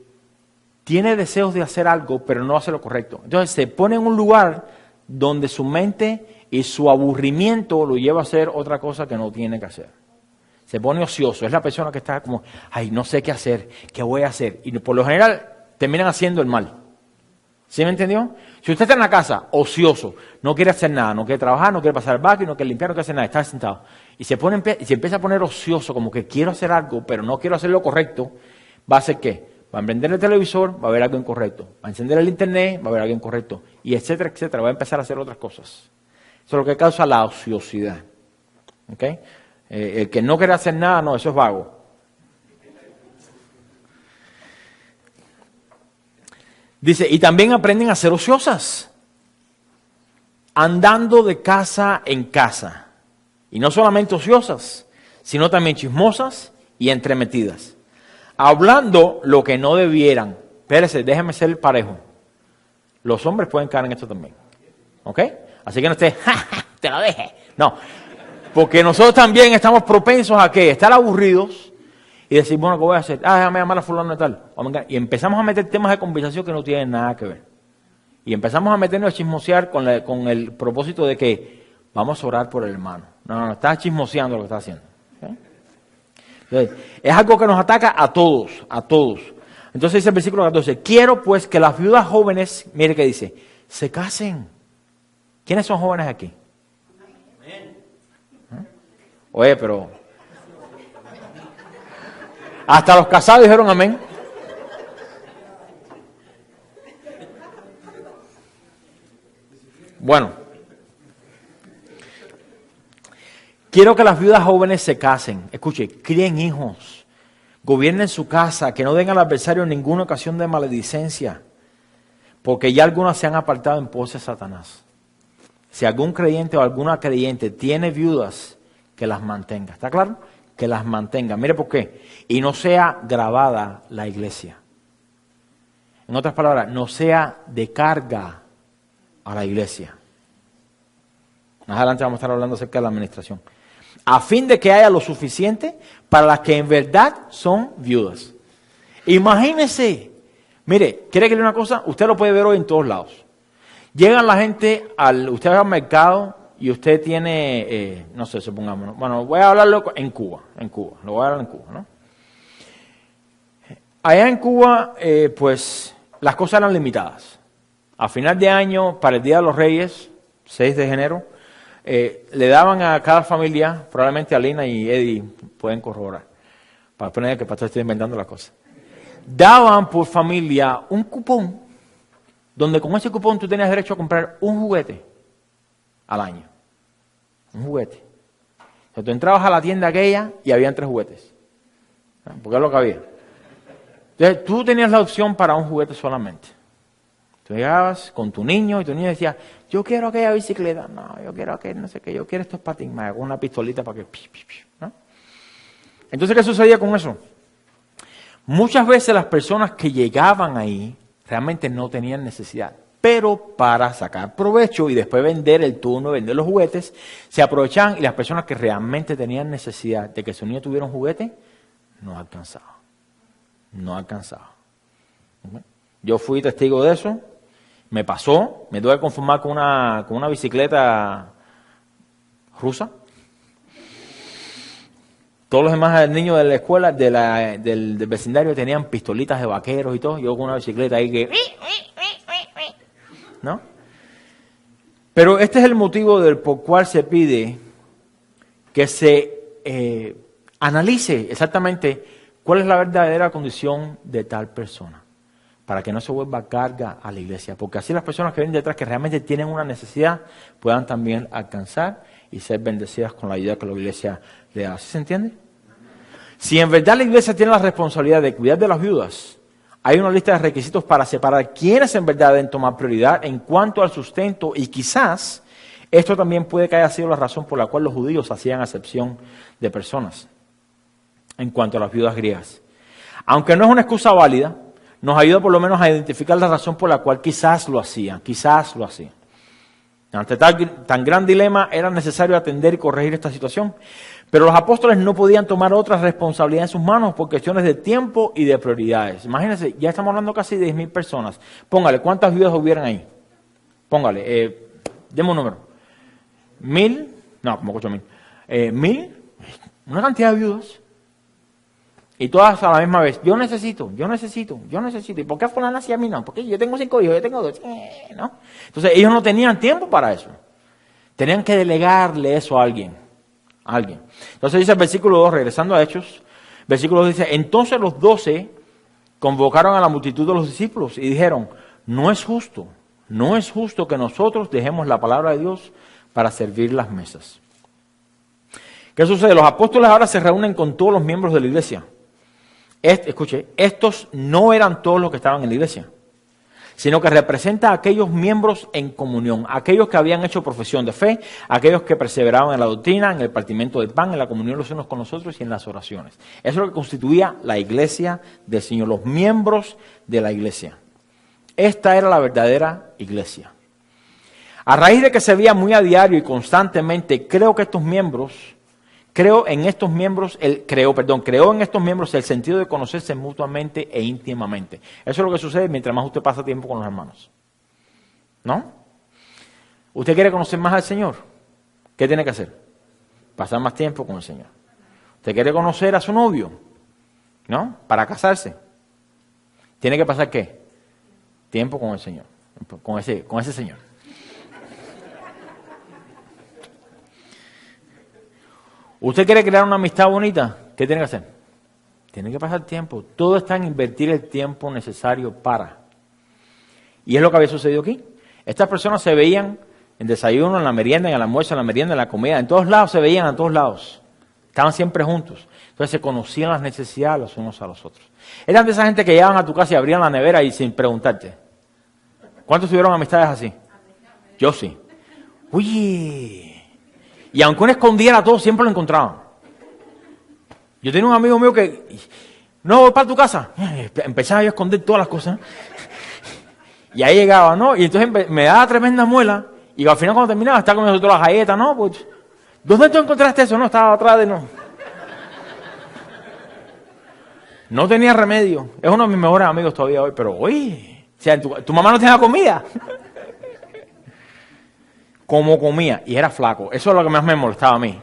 tiene deseos de hacer algo, pero no hace lo correcto. Entonces se pone en un lugar donde su mente y su aburrimiento lo lleva a hacer otra cosa que no tiene que hacer. Se pone ocioso. Es la persona que está como, ay, no sé qué hacer, qué voy a hacer. Y por lo general terminan haciendo el mal. ¿Sí me entendió? Si usted está en la casa, ocioso, no quiere hacer nada, no quiere trabajar, no quiere pasar el baño, no quiere limpiar, no quiere hacer nada, está sentado. Y se empieza a poner ocioso, como que quiero hacer algo, pero no quiero hacer lo correcto, ¿va a hacer qué? Va a prender el televisor, va a ver algo incorrecto. Va a encender el internet, va a ver algo incorrecto. Y etcétera, etcétera. Va a empezar a hacer otras cosas. Eso es lo que causa la ociosidad. ¿Ok? El que no quiere hacer nada, no, eso es vago. Dice, y también aprenden a ser ociosas, andando de casa en casa. Y no solamente ociosas, sino también chismosas y entremetidas. Hablando lo que no debieran. Espérese, déjeme ser parejo. los hombres pueden caer en esto también. ¿Ok? Así que no estés, ¡ja, ja, te lo deje! No, porque nosotros también estamos propensos a ¿qué? Estar aburridos y decir, bueno, ¿qué voy a hacer? Déjame llamar a fulano de tal. Y empezamos a meter temas de conversación que no tienen nada que ver. Y empezamos a meternos a chismosear con el propósito de que vamos a orar por el hermano. No, estás chismoseando lo que estás haciendo. ¿Okay? Entonces, es algo que nos ataca a todos, a todos. Entonces dice el versículo 14, quiero pues que las viudas jóvenes, mire que dice, se casen. ¿Quiénes son jóvenes aquí? Oye, pero hasta los casados dijeron amén. Bueno, quiero que las viudas jóvenes se casen. Escuche, críen hijos, gobiernen su casa, que no den al adversario ninguna ocasión de maledicencia, porque ya algunas se han apartado en pos de Satanás. Si algún creyente o alguna creyente tiene viudas, que las mantenga. ¿Está claro? Que las mantenga. Mire por qué. Y no sea gravada la iglesia. En otras palabras, no sea de carga a la iglesia. Más adelante vamos a estar hablando acerca de la administración. A fin de que haya lo suficiente para las que en verdad son viudas. Imagínese. Mire, ¿quiere que le diga una cosa? Usted lo puede ver hoy en todos lados. Llegan la gente, usted va al mercado y usted tiene, no sé, supongamos, bueno, voy a hablarlo en Cuba, lo voy a hablar en Cuba, ¿no? Allá en Cuba, pues, las cosas eran limitadas. A final de año, para el Día de los Reyes, 6 de enero, le daban a cada familia, probablemente Alina y Eddie pueden corroborar, para poner que el pastor esté inventando las cosas. Daban por familia un cupón, donde con ese cupón tú tenías derecho a comprar un juguete al año. Un juguete. Entonces tú entrabas a la tienda aquella y habían 3 juguetes. Porque es lo que había. Entonces tú tenías la opción para un juguete solamente. Tú llegabas con tu niño y tu niño decía, yo quiero aquella bicicleta. No, yo quiero aquel, no sé qué, yo quiero estos patines. Me hago una pistolita para que... ¿no? Entonces, ¿qué sucedía con eso? Muchas veces las personas que llegaban ahí realmente no tenían necesidad. Pero para sacar provecho y después vender el turno, vender los juguetes, se aprovechaban y las personas que realmente tenían necesidad de que su niño tuviera un juguete, no alcanzaba. No alcanzaba. Yo fui testigo de eso, me pasó, me tuve que conformar con una bicicleta rusa. Todos los demás niños de la escuela, del vecindario, tenían pistolitas de vaqueros y todo. Yo con una bicicleta ahí que... ¿no? Pero este es el motivo por cual se pide que se analice exactamente cuál es la verdadera condición de tal persona, para que no se vuelva carga a la iglesia, porque así las personas que vienen detrás, que realmente tienen una necesidad, puedan también alcanzar y ser bendecidas con la ayuda que la iglesia le da. ¿Sí se entiende? Si en verdad la iglesia tiene la responsabilidad de cuidar de las viudas, hay una lista de requisitos para separar quiénes en verdad deben tomar prioridad en cuanto al sustento, y quizás esto también puede que haya sido la razón por la cual los judíos hacían acepción de personas en cuanto a las viudas griegas. Aunque no es una excusa válida, nos ayuda por lo menos a identificar la razón por la cual quizás lo hacían. Ante tan gran dilema era necesario atender y corregir esta situación. Pero los apóstoles no podían tomar otra responsabilidad en sus manos por cuestiones de tiempo y de prioridades. Imagínense, ya estamos hablando casi de 10,000 personas. Póngale, ¿cuántas viudas hubieran ahí? Póngale, deme un número. 1,000, no, como 8,000. 1,000, una cantidad de viudas. Y todas a la misma vez, yo necesito. ¿Y por qué fulana así a mí no? Porque yo tengo 5 hijos, yo tengo 2. ¿No? Entonces ellos no tenían tiempo para eso. Tenían que delegarle eso a alguien. Entonces dice el versículo 2, regresando a Hechos, versículo 2 dice, entonces los 12 convocaron a la multitud de los discípulos y dijeron, no es justo que nosotros dejemos la palabra de Dios para servir las mesas. ¿Qué sucede? Los apóstoles ahora se reúnen con todos los miembros de la iglesia. Escuche, estos no eran todos los que estaban en la iglesia, sino que representa a aquellos miembros en comunión, aquellos que habían hecho profesión de fe, aquellos que perseveraban en la doctrina, en el partimiento del pan, en la comunión los unos con los otros y en las oraciones. Eso es lo que constituía la iglesia del Señor, los miembros de la iglesia. Esta era la verdadera iglesia. A raíz de que se veía muy a diario y constantemente, creó en estos miembros el sentido de conocerse mutuamente e íntimamente. Eso es lo que sucede mientras más usted pasa tiempo con los hermanos. ¿No? ¿Usted quiere conocer más al Señor? ¿Qué tiene que hacer? Pasar más tiempo con el Señor. ¿Usted quiere conocer a su novio? ¿No? Para casarse. ¿Tiene que pasar qué? Tiempo con el Señor. Con ese Señor. ¿Usted quiere crear una amistad bonita? ¿Qué tiene que hacer? Tiene que pasar tiempo. Todo está en invertir el tiempo necesario para. Y es lo que había sucedido aquí. Estas personas se veían en desayuno, en la merienda, en el almuerzo, en la merienda, en la comida. En todos lados se veían, a todos lados. Estaban siempre juntos. Entonces se conocían las necesidades los unos a los otros. Eran de esa gente que llegaban a tu casa y abrían la nevera y sin preguntarte. ¿Cuántos tuvieron amistades así? Yo sí. Uy. Y aunque uno escondiera todo, siempre lo encontraban. Yo tenía un amigo mío que, no, voy para tu casa. Empezaba yo a esconder todas las cosas. Y ahí llegaba, ¿no? Y entonces me daba tremenda muela. Y al final cuando terminaba, estaba con nosotros las galletas, ¿no? Pues, ¿dónde tú encontraste eso? No, estaba atrás de no. No tenía remedio. Es uno de mis mejores amigos todavía hoy. Pero, oye, o sea, tu mamá no tenía comida. Como comía, y era flaco. Eso es lo que más me molestaba a mí.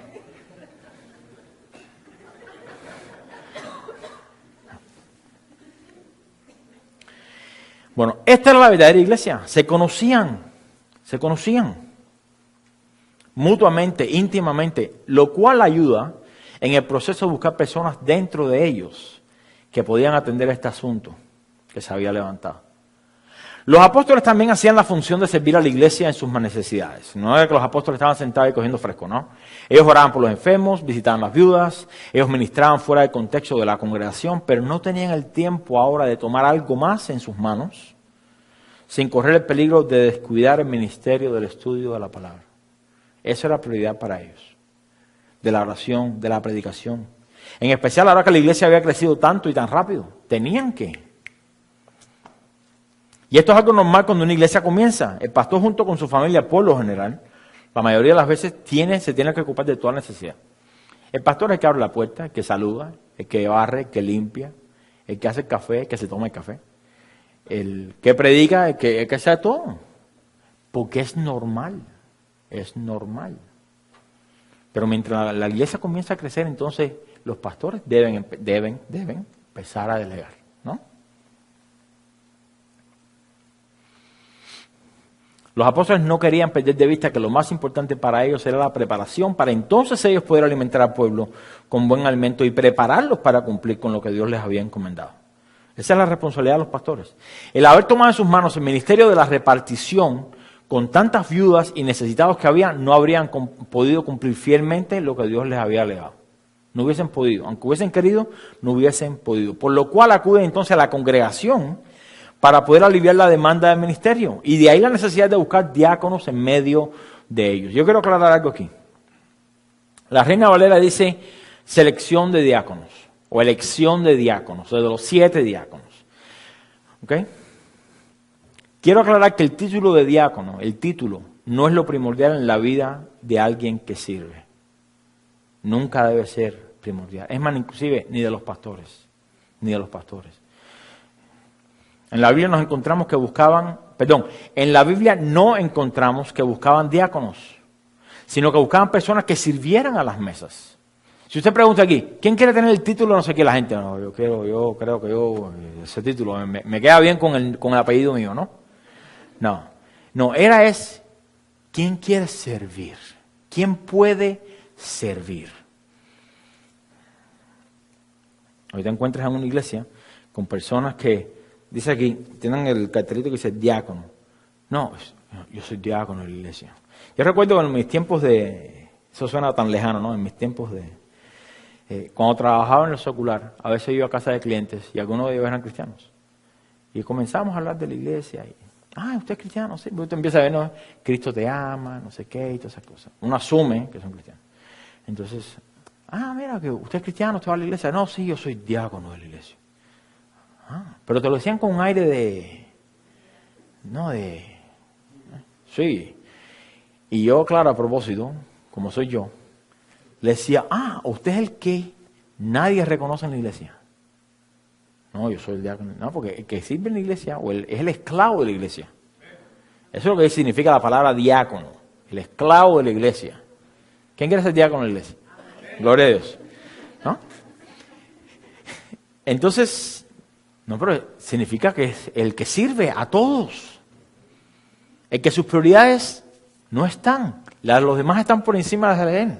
Bueno, esta era la verdadera iglesia. Se conocían mutuamente, íntimamente, lo cual ayuda en el proceso de buscar personas dentro de ellos que podían atender este asunto que se había levantado. Los apóstoles también hacían la función de servir a la iglesia en sus necesidades. No era que los apóstoles estaban sentados y cogiendo fresco, ¿no? Ellos oraban por los enfermos, visitaban las viudas, ellos ministraban fuera del contexto de la congregación, pero no tenían el tiempo ahora de tomar algo más en sus manos, sin correr el peligro de descuidar el ministerio del estudio de la palabra. Esa era la prioridad para ellos, de la oración, de la predicación. En especial ahora que la iglesia había crecido tanto y tan rápido, tenían que. Y esto es algo normal cuando una iglesia comienza. El pastor junto con su familia, por lo general, la mayoría de las veces se tiene que ocupar de toda necesidad. El pastor es el que abre la puerta, el que saluda, el que barre, el que limpia, el que hace el café, el que se toma el café, el que predica, el que hace todo. Porque es normal. Pero mientras la iglesia comienza a crecer, entonces los pastores deben empezar a delegar, ¿no? Los apóstoles no querían perder de vista que lo más importante para ellos era la preparación, para entonces ellos poder alimentar al pueblo con buen alimento y prepararlos para cumplir con lo que Dios les había encomendado. Esa es la responsabilidad de los pastores. El haber tomado en sus manos el ministerio de la repartición, con tantas viudas y necesitados que había, no habrían podido cumplir fielmente lo que Dios les había legado. No hubiesen podido, aunque hubiesen querido, no hubiesen podido. Por lo cual acuden entonces a la congregación para poder aliviar la demanda del ministerio. Y de ahí la necesidad de buscar diáconos en medio de ellos. Yo quiero aclarar algo aquí. La Reina Valera dice selección de diáconos, o elección de diáconos, o de los 7 diáconos. ¿Ok? Quiero aclarar que el título de diácono, el título, no es lo primordial en la vida de alguien que sirve. Nunca debe ser primordial. Es más, inclusive, ni de los pastores. En la Biblia en la Biblia no encontramos que buscaban diáconos, sino que buscaban personas que sirvieran a las mesas. Si usted pregunta aquí, ¿quién quiere tener el título? No sé qué, la gente, no, yo creo que ese título me queda bien con el apellido mío, ¿no? No, ¿quién quiere servir? ¿Quién puede servir? Hoy te encuentras en una iglesia con personas que, dice aquí, tienen el cartelito que dice diácono. No, yo soy diácono de la iglesia. Yo recuerdo en mis tiempos eso suena tan lejano, ¿no? En mis tiempos cuando trabajaba en lo secular, a veces iba a casa de clientes y algunos de ellos eran cristianos. Y comenzamos a hablar de la iglesia y, usted es cristiano, sí. Usted empieza a ver, no, Cristo te ama, no sé qué, y todas esas cosas. Uno asume que son cristianos. Entonces, mira, que usted es cristiano, usted va a la iglesia. No, sí, yo soy diácono de la iglesia. Pero te lo decían con un aire No, sí. Y yo, claro, a propósito, como soy yo, le decía, usted es el que nadie reconoce en la iglesia. No, yo soy el diácono. No, porque el que sirve en la iglesia es el esclavo de la iglesia. Eso es lo que significa la palabra diácono, el esclavo de la iglesia. ¿Quién quiere ser diácono en la iglesia? Gloria a Dios. ¿No? Entonces, no, pero significa que es el que sirve a todos. El que sus prioridades no están. Los demás están por encima de él.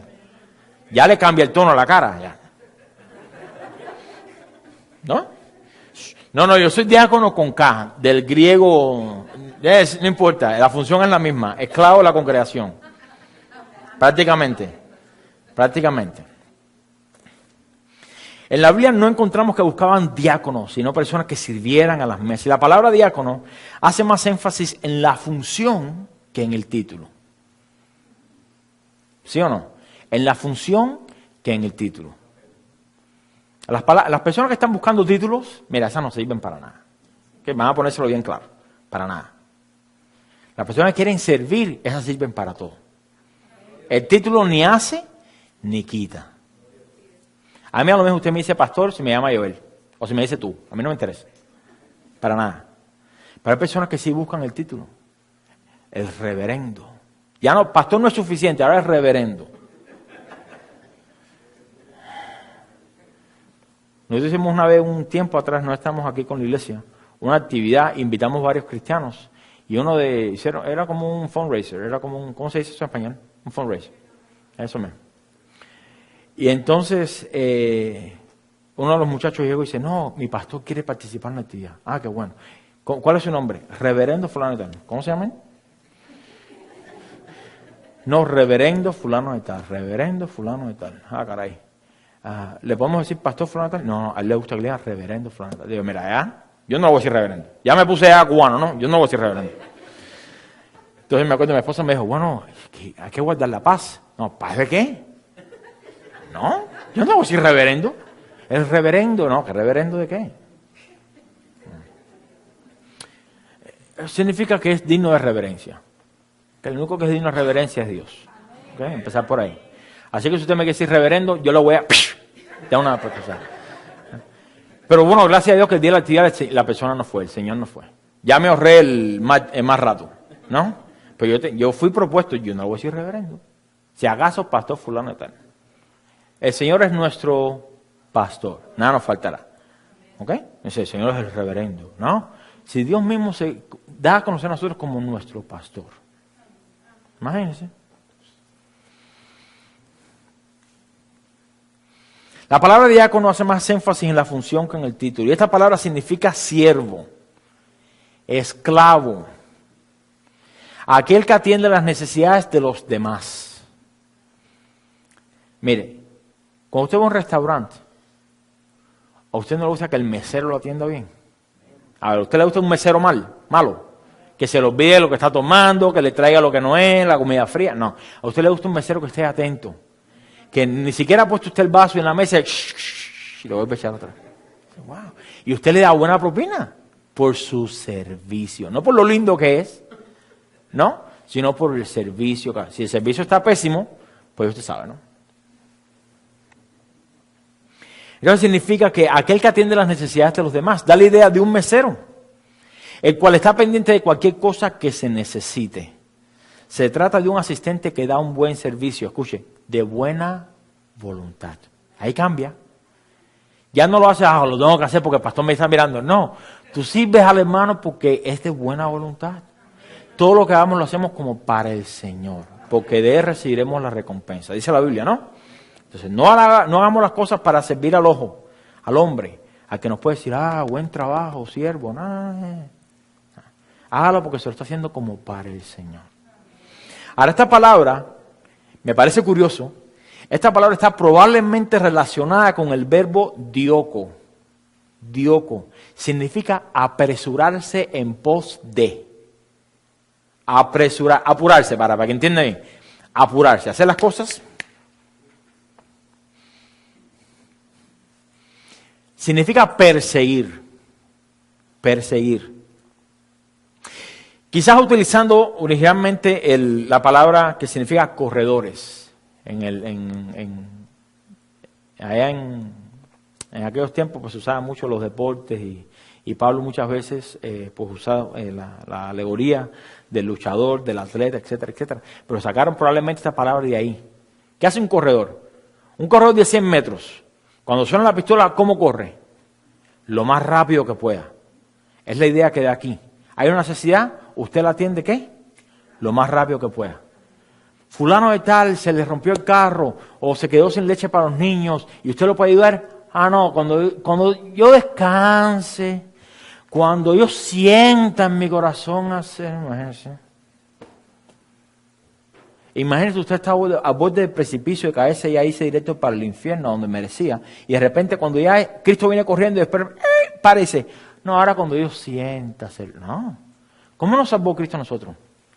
Ya le cambia el tono a la cara. Ya. ¿No? No, yo soy diácono con K, del griego, no importa, la función es la misma, esclavo de la congregación. Prácticamente. En la Biblia no encontramos que buscaban diáconos, sino personas que sirvieran a las mesas. Y la palabra diácono hace más énfasis en la función que en el título. ¿Sí o no? En la función que en el título. Las personas que están buscando títulos, mira, esas no sirven para nada. ¿Okay? Van a ponérselo bien claro. Para nada. Las personas que quieren servir, esas sirven para todo. El título ni hace ni quita. A mí a lo mejor usted me dice pastor si me llama Joel. O si me dice tú. A mí no me interesa. Para nada. Pero hay personas que sí buscan el título. El reverendo. Ya no, pastor no es suficiente, ahora es reverendo. Nosotros hicimos una vez, un tiempo atrás, no estamos aquí con la iglesia, una actividad, invitamos varios cristianos y era como un fundraiser, era como un, ¿cómo se dice eso en español? Un fundraiser, eso mismo. Y entonces uno de los muchachos llegó y dice, no, mi pastor quiere participar en la actividad. Ah, qué bueno. ¿Cuál es su nombre? Reverendo fulano de tal. ¿Cómo se llama? No, reverendo fulano de tal, reverendo fulano de tal. Ah, caray. ¿Le podemos decir pastor fulano de tal? No, a él le gusta que le diga reverendo fulano de tal. Digo, mira, yo no lo voy a decir reverendo. Ya me puse cubano, ¿no? Yo no lo voy a decir reverendo. Entonces me acuerdo, mi esposa me dijo, bueno, hay que guardar la paz. No, ¿paz de qué? No, yo no voy a decir reverendo. El reverendo, no, ¿qué reverendo de qué? Significa que es digno de reverencia. Que el único que es digno de reverencia es Dios. ¿Okay? Empezar por ahí. Así que si usted me quiere decir reverendo, yo lo voy a dar una protesta. Pero bueno, gracias a Dios que el día de la actividad la persona no fue, el Señor no fue. Ya me ahorré el más rato, ¿no? Pero yo fui propuesto, yo no voy a decir reverendo. Si acaso pastor fulano de tal. El Señor es nuestro pastor, nada nos faltará. ¿Ok? El Señor es el reverendo, ¿no? Si Dios mismo se da a conocer a nosotros como nuestro pastor. Imagínense. La palabra diácono hace más énfasis en la función que en el título. Y esta palabra significa siervo, esclavo, aquel que atiende las necesidades de los demás. Mire, cuando usted va a un restaurante, ¿a usted no le gusta que el mesero lo atienda bien? A ver, ¿a usted le gusta un mesero malo? Que se le olvide lo que está tomando, que le traiga lo que no es, la comida fría. No, a usted le gusta un mesero que esté atento. Que ni siquiera ha puesto usted el vaso en la mesa y lo vuelve a echar otra vez. Wow. Y usted le da buena propina por su servicio. No por lo lindo que es, ¿no? Sino por el servicio. Si el servicio está pésimo, pues usted sabe, ¿no? Eso significa que aquel que atiende las necesidades de los demás, da la idea de un mesero, el cual está pendiente de cualquier cosa que se necesite. Se trata de un asistente que da un buen servicio, escuche, de buena voluntad. Ahí cambia. Ya no lo haces, lo tengo que hacer porque el pastor me está mirando. No, tú sirves al hermano porque es de buena voluntad. Todo lo que hagamos lo hacemos como para el Señor, porque de él recibiremos la recompensa. Dice la Biblia, ¿no? Entonces, no hagamos las cosas para servir al ojo, al hombre, al que nos puede decir, buen trabajo, siervo. No. Hágalo porque se lo está haciendo como para el Señor. Ahora, esta palabra, me parece curioso, esta palabra está probablemente relacionada con el verbo dioko. Dioko significa apresurarse en pos de. Apurarse, para que entiendan bien. Apurarse, hacer las cosas. Significa perseguir. Perseguir. Quizás utilizando originalmente la palabra que significa corredores. Allá en aquellos tiempos pues se usaban mucho los deportes y Pablo muchas veces pues usaba la alegoría del luchador, del atleta, etcétera, etcétera. Pero sacaron probablemente esta palabra de ahí. ¿Qué hace un corredor? Un corredor de 100 metros. Cuando suena la pistola, ¿cómo corre? Lo más rápido que pueda. Es la idea que da aquí. Hay una necesidad, usted la atiende, ¿qué? Lo más rápido que pueda. Fulano de tal, se le rompió el carro o se quedó sin leche para los niños y usted lo puede ayudar. Ah, no, cuando yo descanse, cuando yo sienta en mi corazón hacer, imagínese usted está a borde del precipicio de caerse y ahí se directo para el infierno donde merecía. Y de repente cuando ya Cristo viene corriendo y después parece, no, ahora cuando yo sienta hacer, no. ¿Cómo nos salvó Cristo a nosotros?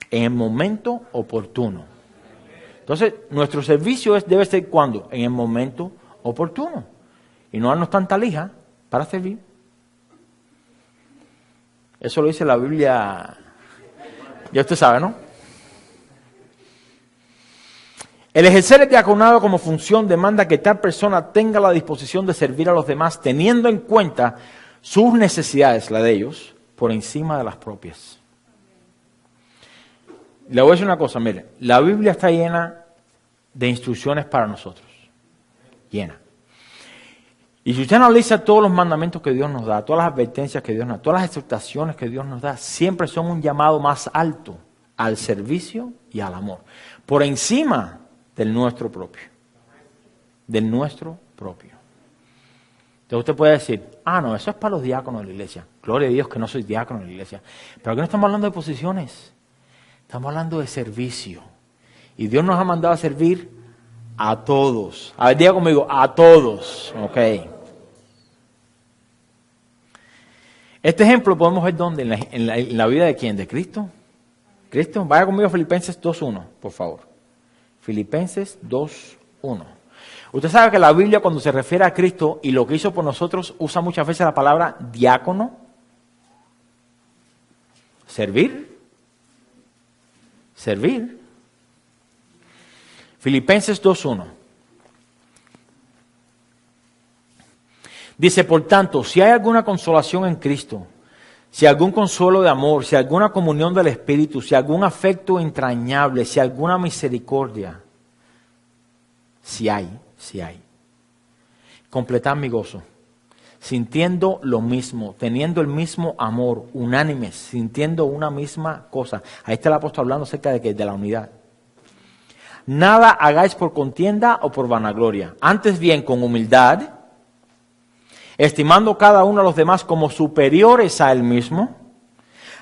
En el momento oportuno. Entonces, nuestro servicio debe ser ¿cuándo? En el momento oportuno. Y no darnos tanta lija para servir. Eso lo dice la Biblia, ya usted sabe, ¿no? El ejercer el diaconado como función demanda que tal persona tenga la disposición de servir a los demás, teniendo en cuenta sus necesidades, la de ellos, por encima de las propias. Le voy a decir una cosa, mire, la Biblia está llena de instrucciones para nosotros. Llena. Y si usted analiza todos los mandamientos que Dios nos da, todas las advertencias que Dios nos da, todas las exhortaciones que Dios nos da, siempre son un llamado más alto al servicio y al amor. Por encima del nuestro propio. Del nuestro propio. Entonces usted puede decir, ah, no, eso es para los diáconos de la iglesia. Gloria a Dios que no soy diácono de la iglesia. Pero aquí no estamos hablando de posiciones. Estamos hablando de servicio. Y Dios nos ha mandado a servir a todos. A ver, diga conmigo, a todos. Ok. Este ejemplo lo podemos ver ¿dónde? En la vida de quién, de Cristo. Cristo, vaya conmigo a Filipenses 2.1, por favor. Filipenses 2.1. Usted sabe que la Biblia cuando se refiere a Cristo y lo que hizo por nosotros usa muchas veces la palabra diácono. Servir. Servir. Filipenses 2.1. Dice, por tanto, si hay alguna consolación en Cristo, si algún consuelo de amor, si alguna comunión del Espíritu, si algún afecto entrañable, si alguna misericordia, si hay, completad mi gozo, sintiendo lo mismo, teniendo el mismo amor, unánimes, sintiendo una misma cosa. Ahí está el apóstol hablando acerca de la unidad. Nada hagáis por contienda o por vanagloria, antes bien con humildad, estimando cada uno a los demás como superiores a él mismo,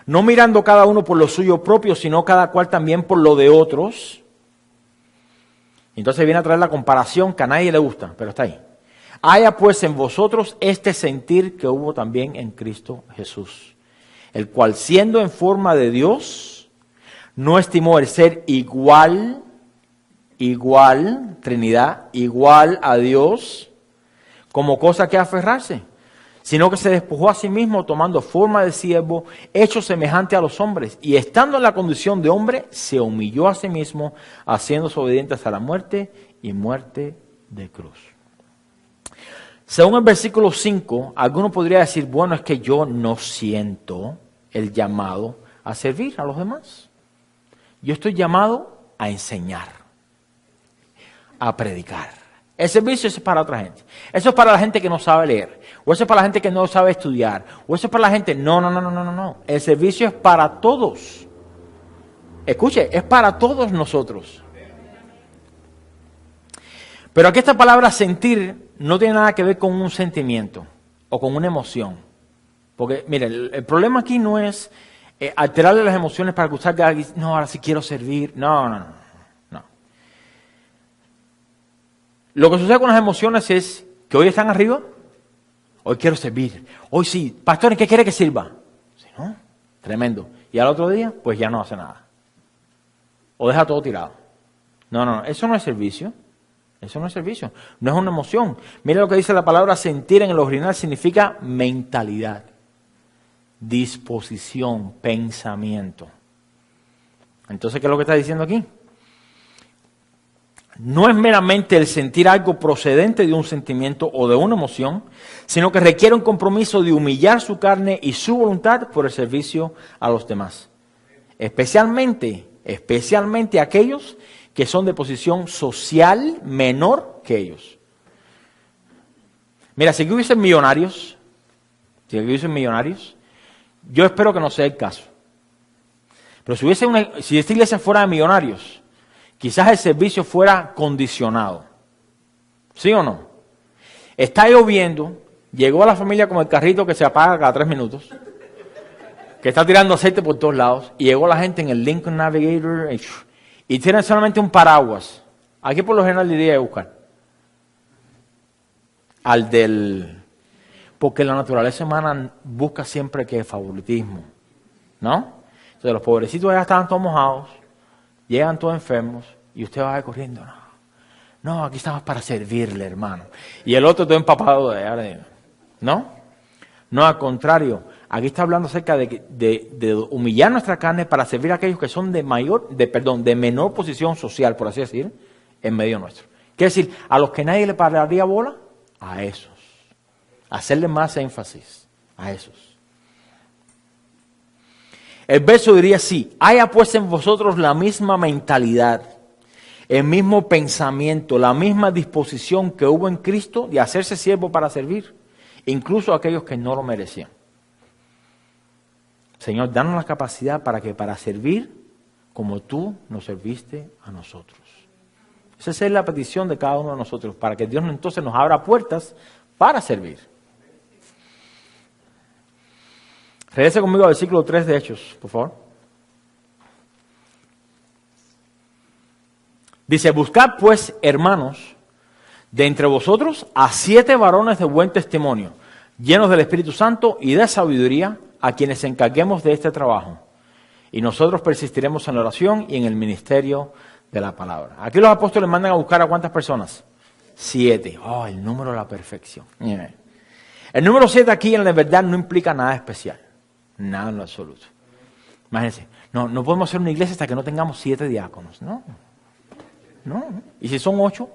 no mirando cada uno por lo suyo propio, sino cada cual también por lo de otros. Entonces viene a traer la comparación que a nadie le gusta, pero está ahí. Haya pues en vosotros este sentir que hubo también en Cristo Jesús, el cual siendo en forma de Dios, no estimó el ser igual, Trinidad, igual a Dios, como cosa que aferrarse, sino que se despojó a sí mismo tomando forma de siervo, hecho semejante a los hombres, y estando en la condición de hombre, se humilló a sí mismo, haciéndose obediente hasta la muerte y muerte de cruz. Según el versículo 5, alguno podría decir, bueno, es que yo no siento el llamado a servir a los demás. Yo estoy llamado a enseñar, a predicar. El servicio es para otra gente. Eso es para la gente que no sabe leer. O eso es para la gente que no sabe estudiar. O eso es para la gente... No. El servicio es para todos. Escuche, es para todos nosotros. Pero aquí esta palabra sentir no tiene nada que ver con un sentimiento o con una emoción. Porque, mire, el problema aquí no es alterarle las emociones para que usted diga, no, ahora sí quiero servir. No. Lo que sucede con las emociones es que hoy están arriba, hoy quiero servir. Hoy sí, pastor, ¿qué quiere que sirva? Sí, ¿no? Tremendo. Y al otro día, pues ya no hace nada. O deja todo tirado. No, eso no es servicio. Eso no es servicio. No es una emoción. Mira lo que dice la palabra sentir en el original, significa mentalidad, disposición, pensamiento. Entonces, ¿qué es lo que está diciendo aquí? No es meramente el sentir algo procedente de un sentimiento o de una emoción, sino que requiere un compromiso de humillar su carne y su voluntad por el servicio a los demás. Especialmente aquellos que son de posición social menor que ellos. Mira, si aquí hubiesen millonarios, yo espero que no sea el caso. Pero si esta iglesia fuera de millonarios, quizás el servicio fuera condicionado. ¿Sí o no? Está lloviendo, llegó la familia con el carrito que se apaga cada 3 minutos, que está tirando aceite por todos lados, y llegó la gente en el Lincoln Navigator y tienen solamente un paraguas. Aquí por lo general diría de buscar porque la naturaleza humana busca siempre que favoritismo, ¿no? Entonces los pobrecitos ya estaban todos mojados, llegan todos enfermos, y usted va corriendo, no, aquí estamos para servirle, hermano. Y el otro todo empapado ¿no? No, al contrario, aquí está hablando acerca de humillar nuestra carne para servir a aquellos que son de menor posición social, por así decir, en medio nuestro. Quiere decir, a los que nadie le pararía bola, a esos. Hacerle más énfasis a esos. El verso diría así: haya pues en vosotros la misma mentalidad, el mismo pensamiento, la misma disposición que hubo en Cristo de hacerse siervo para servir, incluso a aquellos que no lo merecían. Señor, danos la capacidad para servir como tú nos serviste a nosotros. Esa es la petición de cada uno de nosotros, para que Dios entonces nos abra puertas para servir. Regrese conmigo al versículo 3 de Hechos, por favor. Dice: buscad pues, hermanos, de entre vosotros a 7 varones de buen testimonio, llenos del Espíritu Santo y de sabiduría, a quienes encarguemos de este trabajo. Y nosotros persistiremos en la oración y en el ministerio de la palabra. Aquí los apóstoles mandan a buscar a ¿cuántas personas? 7. Oh, el número de la perfección. El número 7 aquí en la verdad no implica nada especial. Nada en lo absoluto. Imagínense, no podemos hacer una iglesia hasta que no tengamos 7 diáconos. No. ¿Y si son 8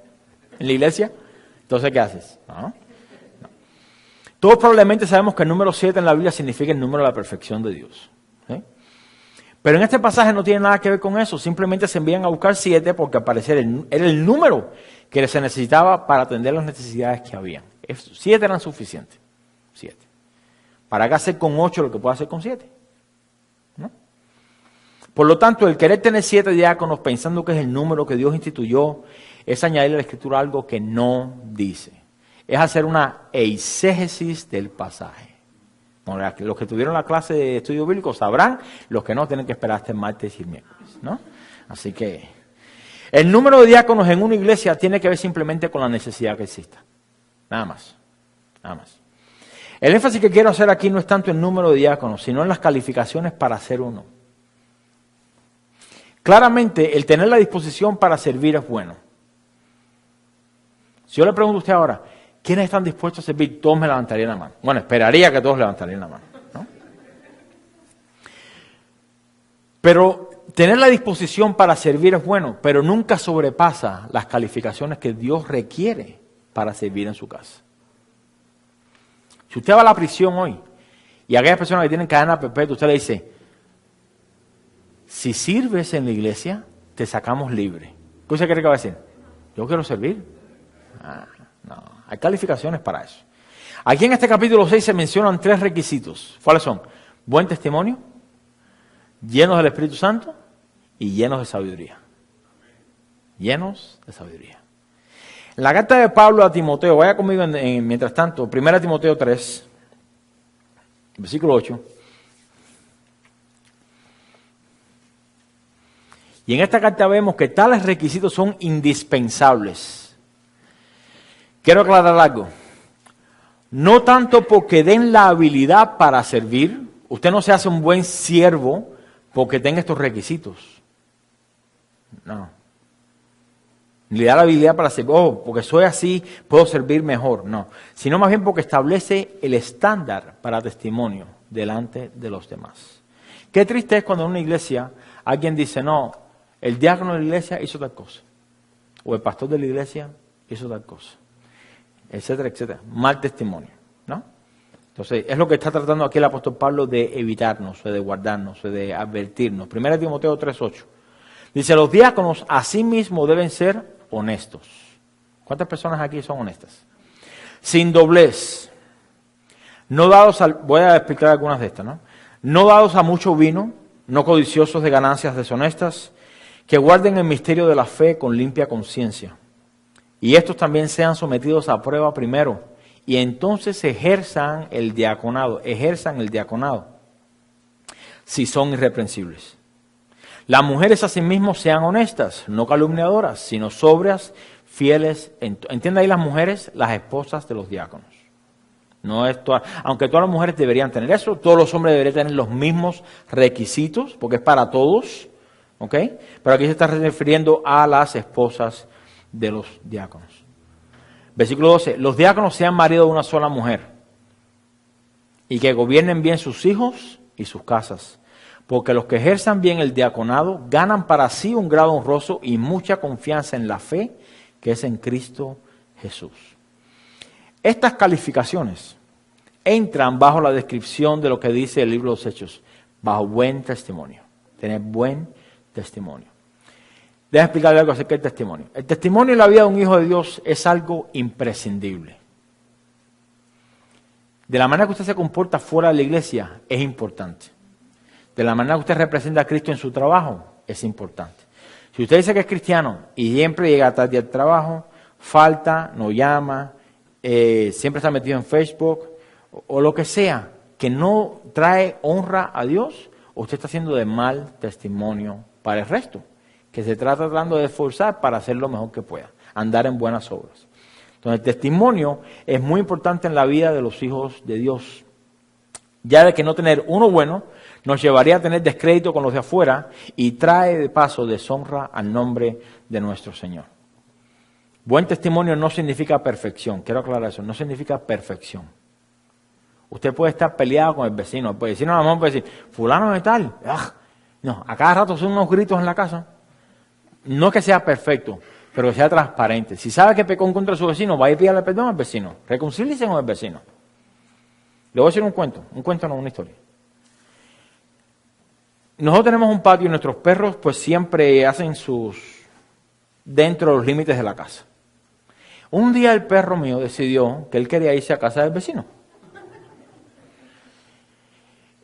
en la iglesia? Entonces, ¿qué haces? No. Todos probablemente sabemos que el número 7 en la Biblia significa el número de la perfección de Dios. ¿Sí? Pero en este pasaje no tiene nada que ver con eso. Simplemente se envían a buscar 7 porque al parecer era el número que se necesitaba para atender las necesidades que había. 7 eran suficientes. 7. ¿Para qué hacer con 8 lo que puede hacer con 7? ¿No? Por lo tanto, el querer tener 7 diáconos pensando que es el número que Dios instituyó es añadirle a la Escritura algo que no dice. Es hacer una eisegesis del pasaje. Bueno, los que tuvieron la clase de estudio bíblico sabrán, los que no tienen que esperar hasta el martes y el miércoles, ¿no? Así que el número de diáconos en una iglesia tiene que ver simplemente con la necesidad que exista. Nada más. El énfasis que quiero hacer aquí no es tanto el número de diáconos, sino en las calificaciones para ser uno. Claramente, el tener la disposición para servir es bueno. Si yo le pregunto a usted ahora, ¿quiénes están dispuestos a servir? Todos me levantarían la mano. Bueno, esperaría que todos levantarían la mano, ¿no? Pero tener la disposición para servir es bueno, pero nunca sobrepasa las calificaciones que Dios requiere para servir en su casa. Si usted va a la prisión hoy y a aquellas personas que tienen cadena perpetua, usted le dice: si sirves en la iglesia, te sacamos libre. ¿Qué usted cree que va a decir? Yo quiero servir. No, hay calificaciones para eso. Aquí en este capítulo 6 se mencionan 3 requisitos. ¿Cuáles son? Buen testimonio, llenos del Espíritu Santo y llenos de sabiduría. Llenos de sabiduría. En la carta de Pablo a Timoteo, vaya conmigo mientras tanto, 1 Timoteo 3, versículo 8. Y en esta carta vemos que tales requisitos son indispensables. Quiero aclarar algo. No tanto porque den la habilidad para servir. Usted no se hace un buen siervo porque tenga estos requisitos. No. Le da la habilidad para servir. Oh, porque soy así, puedo servir mejor. No. Sino más bien porque establece el estándar para testimonio delante de los demás. Qué triste es cuando en una iglesia alguien dice, no, el diácono de la iglesia hizo tal cosa, o el pastor de la iglesia hizo tal cosa, etcétera, etcétera. Mal testimonio, ¿no? Entonces, es lo que está tratando aquí el apóstol Pablo de evitarnos, de guardarnos, de advertirnos. 1 Timoteo 3:8. Dice, los diáconos asimismo deben ser honestos. ¿Cuántas personas aquí son honestas? Sin doblez. No dados al, voy a explicar algunas de estas, ¿no? No dados a mucho vino, no codiciosos de ganancias deshonestas, que guarden el misterio de la fe con limpia conciencia. Y estos también sean sometidos a prueba primero, y entonces ejerzan el diaconado, si son irreprensibles. Las mujeres asimismo sean honestas, no calumniadoras, sino sobrias, fieles. Entienda ahí las mujeres, las esposas de los diáconos. No es aunque todas las mujeres deberían tener eso, todos los hombres deberían tener los mismos requisitos, porque es para todos, ¿ok? Pero aquí se está refiriendo a las esposas de los diáconos. Versículo 12, los diáconos sean maridos de una sola mujer y que gobiernen bien sus hijos y sus casas, porque los que ejerzan bien el diaconado ganan para sí un grado honroso y mucha confianza en la fe que es en Cristo Jesús. Estas calificaciones entran bajo la descripción de lo que dice el libro de los Hechos, bajo buen testimonio, tener buen testimonio. Déjame explicarle algo acerca del testimonio. El testimonio en la vida de un hijo de Dios es algo imprescindible. De la manera que usted se comporta fuera de la iglesia es importante. De la manera que usted representa a Cristo en su trabajo es importante. Si usted dice que es cristiano y siempre llega tarde al trabajo, falta, no llama, siempre está metido en Facebook o lo que sea, que no trae honra a Dios, usted está haciendo de mal testimonio para el resto, que se trata tratando de esforzar para hacer lo mejor que pueda, andar en buenas obras. Entonces el testimonio es muy importante en la vida de los hijos de Dios, ya de que no tener uno bueno nos llevaría a tener descrédito con los de afuera y trae de paso deshonra al nombre de nuestro Señor. Buen testimonio no significa perfección, quiero aclarar eso, no significa perfección. Usted puede estar peleado con el vecino a lo mejor puede decir, fulano de tal, no, a cada rato son unos gritos en la casa. No es que sea perfecto, pero que sea transparente. Si sabe que pecó en contra de su vecino, vaya y pídale perdón al vecino, reconcíliese con el vecino. Le voy a decir un cuento no una historia. Nosotros tenemos un patio y nuestros perros pues siempre hacen dentro de los límites de la casa. Un día el perro mío decidió que él quería irse a casa del vecino.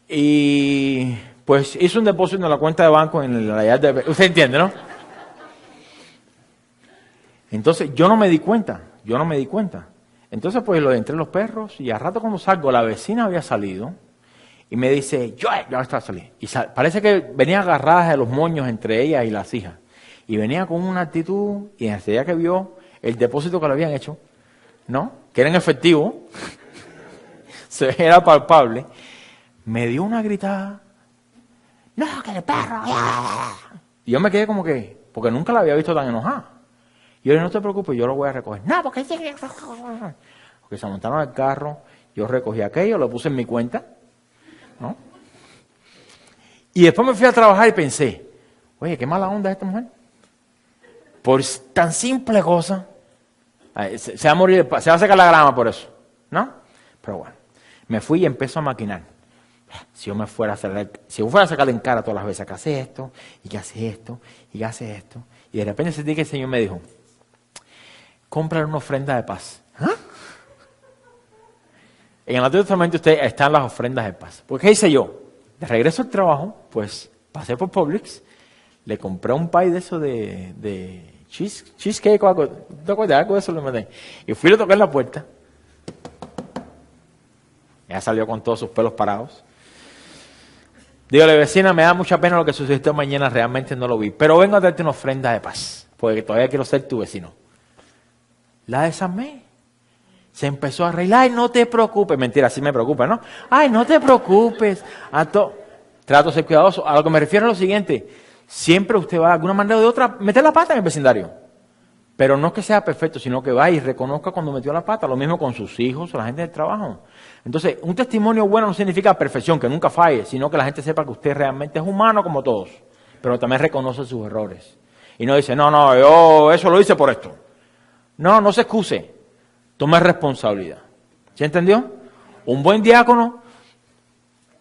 Y pues hizo un depósito en la cuenta de banco en la llave de... Usted entiende, ¿no? Entonces yo no me di cuenta. Entonces pues lo entré los perros y al rato cuando salgo la vecina había salido y me dice, yo estaba saliendo. Y parece que venía agarrada de los moños entre ella y las hijas. Y venía con una actitud y enseguida que vio el depósito que le habían hecho, ¿no? Que era en efectivo, era palpable, me dio una gritada, no, que el perro, y yo me quedé como que, porque nunca la había visto tan enojada. Y yo le dije, no te preocupes, yo lo voy a recoger. No, porque se montaron al carro, yo recogí aquello, lo puse en mi cuenta, ¿no? Y después me fui a trabajar y pensé, oye, qué mala onda es esta mujer. Por tan simple cosa, se va a morir, se va a sacar la grama por eso, ¿no? Pero bueno, me fui y empezó a maquinar. Si yo fuera a sacarle en cara todas las veces que hace esto, y que hace esto, y que hace esto, y de repente sentí que el Señor me dijo, cómprale una ofrenda de paz. ¿Ah? En el Antiguo Testamento están las ofrendas de paz. ¿Por qué hice yo? De regreso al trabajo, pues pasé por Publix, le compré un pie de eso de cheesecake o algo, algo de eso le metí. Y fui y le toqué en la puerta. Ella salió con todos sus pelos parados. Dígale, vecina, me da mucha pena lo que sucedió esta mañana, realmente no lo vi. Pero vengo a darte una ofrenda de paz, porque todavía quiero ser tu vecino. La desarmé. Se empezó a reír. Ay, no te preocupes. Mentira, sí me preocupa, ¿no? Ay, no te preocupes. Trato de ser cuidadoso. A lo que me refiero es lo siguiente. Siempre usted va de alguna manera o de otra meter la pata en el vecindario. Pero no es que sea perfecto, sino que va y reconozca cuando metió la pata. Lo mismo con sus hijos o la gente del trabajo. Entonces, un testimonio bueno no significa perfección, que nunca falle, sino que la gente sepa que usted realmente es humano como todos. pero también reconoce sus errores. Y no dice, no, yo eso lo hice por esto. No se excuse. Tome responsabilidad. ¿Sí entendió? Un buen diácono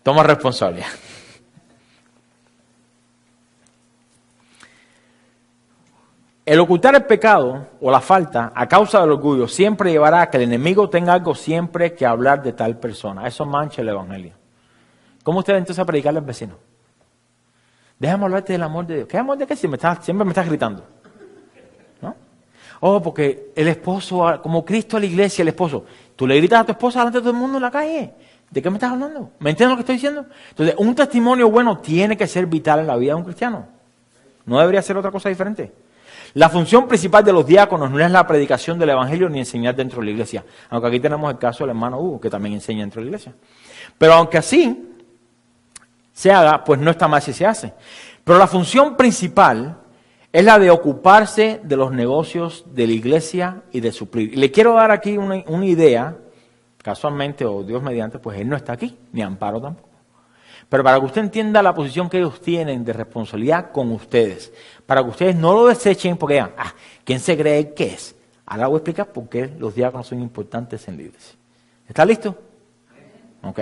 toma responsabilidad. El ocultar el pecado o la falta a causa del orgullo siempre llevará a que el enemigo tenga algo siempre que hablar de tal persona. Eso mancha el evangelio. ¿Cómo usted entonces a predicarle al vecino? Déjame hablarte del amor de Dios. ¿Qué amor de qué? Siempre me estás gritando. ¿No? Oh, porque el esposo, como Cristo a la iglesia, el esposo. Tú le gritas a tu esposa delante de todo el mundo en la calle. ¿De qué me estás hablando? ¿Me entiendes lo que estoy diciendo? Entonces, un testimonio bueno tiene que ser vital en la vida de un cristiano. No debería ser otra cosa diferente. La función principal de los diáconos no es la predicación del evangelio ni enseñar dentro de la iglesia. Aunque aquí tenemos el caso del hermano Hugo, que también enseña dentro de la iglesia. Pero aunque así se haga, pues no está mal si se hace. Pero la función principal es la de ocuparse de los negocios de la iglesia y de suplir. Y le quiero dar aquí una idea, casualmente o Dios mediante, pues él no está aquí, ni Amparo tampoco. Pero para que usted entienda la posición que ellos tienen de responsabilidad con ustedes, para que ustedes no lo desechen porque digan, ¿quién se cree que es? Ahora voy a explicar por qué los diáconos son importantes en la iglesia. ¿Está listo? Ok.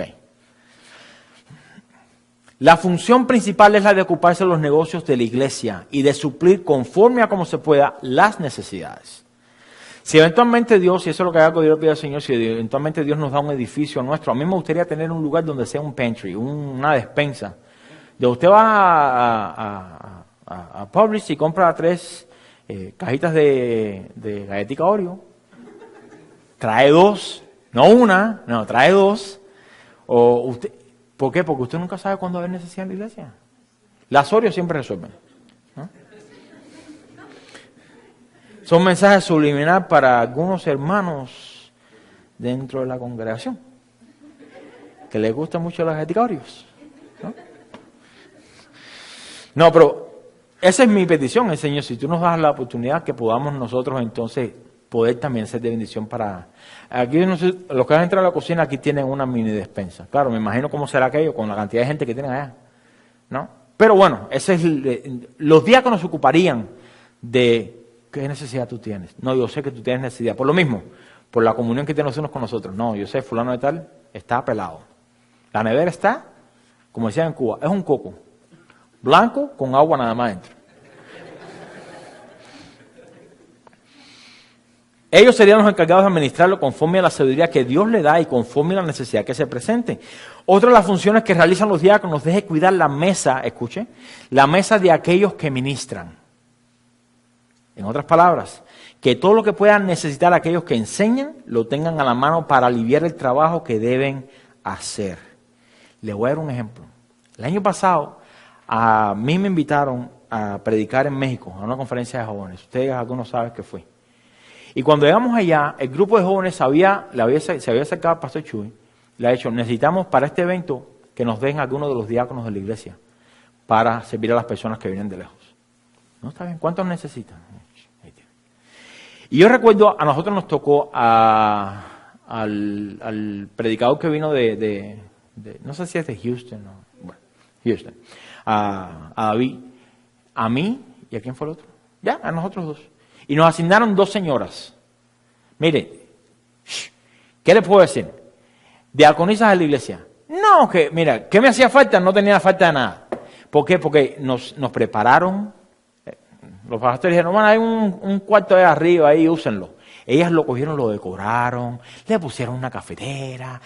La función principal es la de ocuparse de los negocios de la iglesia y de suplir conforme a como se pueda las necesidades. Si eventualmente Dios, y eso es lo que hago, yo le pido al Señor, si eventualmente Dios nos da un edificio nuestro, a mí me gustaría tener un lugar donde sea un pantry, una despensa. De usted va a Publix y compra 3 cajitas de galletica Oreo, trae 2, no una, no, trae 2, o usted, ¿por qué? Porque usted nunca sabe cuándo va a haber necesidad en la iglesia. Las Oreo siempre resuelven, ¿no? Son mensajes subliminales para algunos hermanos dentro de la congregación que les gustan mucho los etiquetorios, ¿no? No, pero esa es mi petición, Señor. Si tú nos das la oportunidad que podamos nosotros entonces poder también ser de bendición para... Aquí los que van a entrar a la cocina aquí tienen una mini despensa. Claro, me imagino cómo será aquello con la cantidad de gente que tienen allá, ¿no? Pero bueno, los diáconos se ocuparían de... ¿Qué necesidad tú tienes? No, yo sé que tú tienes necesidad. Por lo mismo, por la comunión que tienen los unos con nosotros. No, yo sé, fulano de tal está pelado. La nevera está, como decían en Cuba, es un coco. Blanco con agua nada más dentro. Ellos serían los encargados de administrarlo conforme a la sabiduría que Dios le da y conforme a la necesidad que se presente. Otra de las funciones que realizan los diáconos es cuidar la mesa, escuche, la mesa de aquellos que ministran. En otras palabras, que todo lo que puedan necesitar aquellos que enseñan, lo tengan a la mano para aliviar el trabajo que deben hacer. Les voy a dar un ejemplo. El año pasado, a mí me invitaron a predicar en México, a una conferencia de jóvenes. Ustedes algunos saben que fue. Y cuando llegamos allá, el grupo de jóvenes se había acercado al pastor Chuy, le ha dicho, necesitamos para este evento que nos den algunos de los diáconos de la iglesia para servir a las personas que vienen de lejos. No, está bien, ¿cuántos necesitan? Y yo recuerdo, a nosotros nos tocó al predicador que vino de no sé si es de Houston, no, bueno, Houston, a David, a mí, ¿y a quién fue el otro? Ya, a nosotros 2. Y nos asignaron 2 señoras. Mire, ¿qué le puedo decir? Diaconisas de la iglesia. No, que mira, ¿qué me hacía falta? No tenía falta de nada. ¿Por qué? Porque nos prepararon. Los pastores dijeron, bueno, hay un cuarto de arriba ahí, úsenlo. Ellas lo cogieron, lo decoraron, le pusieron una cafetera.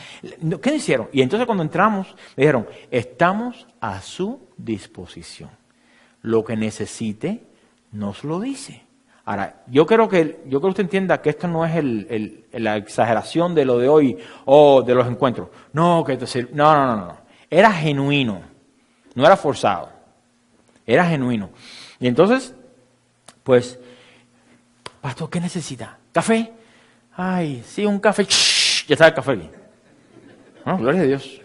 ¿Qué hicieron? Y entonces cuando entramos, le dijeron, estamos a su disposición. Lo que necesite, nos lo dice. Ahora, yo creo que usted entienda que esto no es la exageración de lo de hoy o de los encuentros. No, no. Era genuino, no era forzado. Era genuino. Y entonces, pues, pastor, ¿qué necesita? ¿Café? Ay, sí, un café. ¡Shh! Ya está el café aquí. ¿No? Gloria a Dios.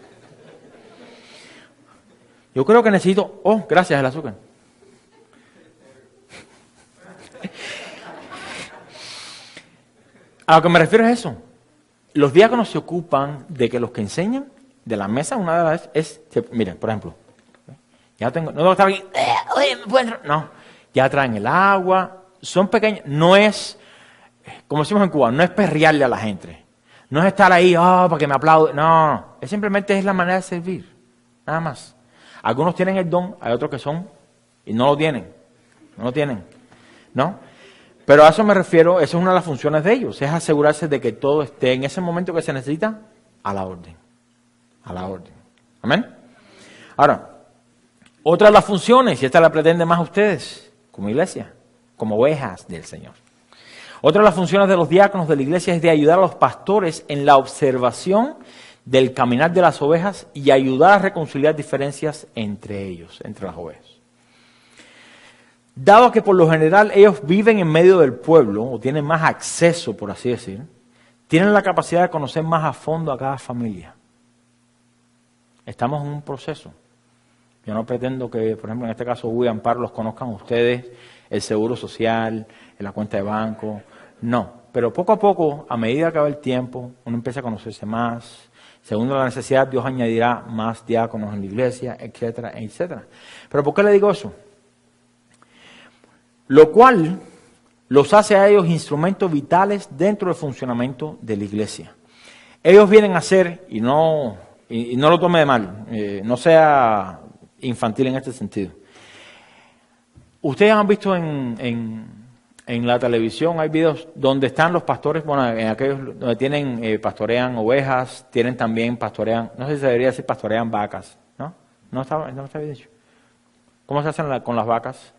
Yo creo que necesito... Oh, gracias, el azúcar. A lo que me refiero es eso. Los diáconos se ocupan de que los que enseñan de la mesa, una de las es... Miren, por ejemplo, Ya tengo, no estar aquí, oye, ¿me puedo entrar? No, ya traen el agua, son pequeños, no es, como decimos en Cuba, no es perrearle a la gente, no es estar ahí, para que me aplauden, no, es simplemente es la manera de servir, nada más. Algunos tienen el don, hay otros que son, y no lo tienen, ¿no? Pero a eso me refiero, esa es una de las funciones de ellos, es asegurarse de que todo esté en ese momento que se necesita, a la orden. ¿Amén? Ahora, otra de las funciones, y esta la pretende más ustedes, como iglesia, como ovejas del Señor. Otra de las funciones de los diáconos de la iglesia es de ayudar a los pastores en la observación del caminar de las ovejas y ayudar a reconciliar diferencias entre ellos, entre las ovejas. Dado que por lo general ellos viven en medio del pueblo, o tienen más acceso, por así decir, tienen la capacidad de conocer más a fondo a cada familia. Estamos en un proceso. Yo no pretendo que, por ejemplo, en este caso, Hugo y Amparo los conozcan ustedes, el seguro social, la cuenta de banco, no. Pero poco a poco, a medida que va el tiempo, uno empieza a conocerse más. Según la necesidad, Dios añadirá más diáconos en la iglesia, etcétera, etcétera. ¿Pero por qué le digo eso? Lo cual los hace a ellos instrumentos vitales dentro del funcionamiento de la iglesia. Ellos vienen a ser, y no lo tome de mal, no sea infantil en este sentido. Ustedes han visto en la televisión, hay videos donde están los pastores, bueno, en aquellos donde tienen, pastorean ovejas, tienen también, pastorean, no sé si se debería decir pastorean vacas, ¿no? No está bien dicho. ¿Cómo se hacen con las vacas?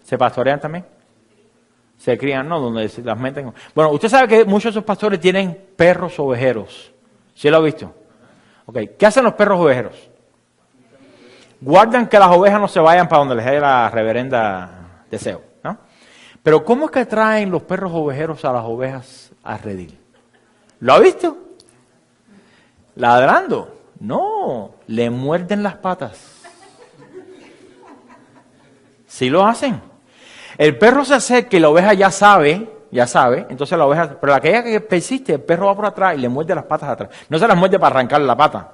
¿Se pastorean también? Se crían, ¿no? Donde se las meten. Bueno, usted sabe que muchos de esos pastores tienen perros ovejeros. ¿Sí lo ha visto? Ok, ¿qué hacen los perros ovejeros? Guardan que las ovejas no se vayan para donde les dé la reverenda deseo, ¿no? Pero ¿cómo es que traen los perros ovejeros a las ovejas a redil? ¿Lo ha visto? ¿Ladrando? No, le muerden las patas. Sí lo hacen. El perro se acerca y la oveja ya sabe, entonces la oveja, pero aquella que persiste, el perro va por atrás y le muerde las patas atrás. No se las muerde para arrancarle la pata,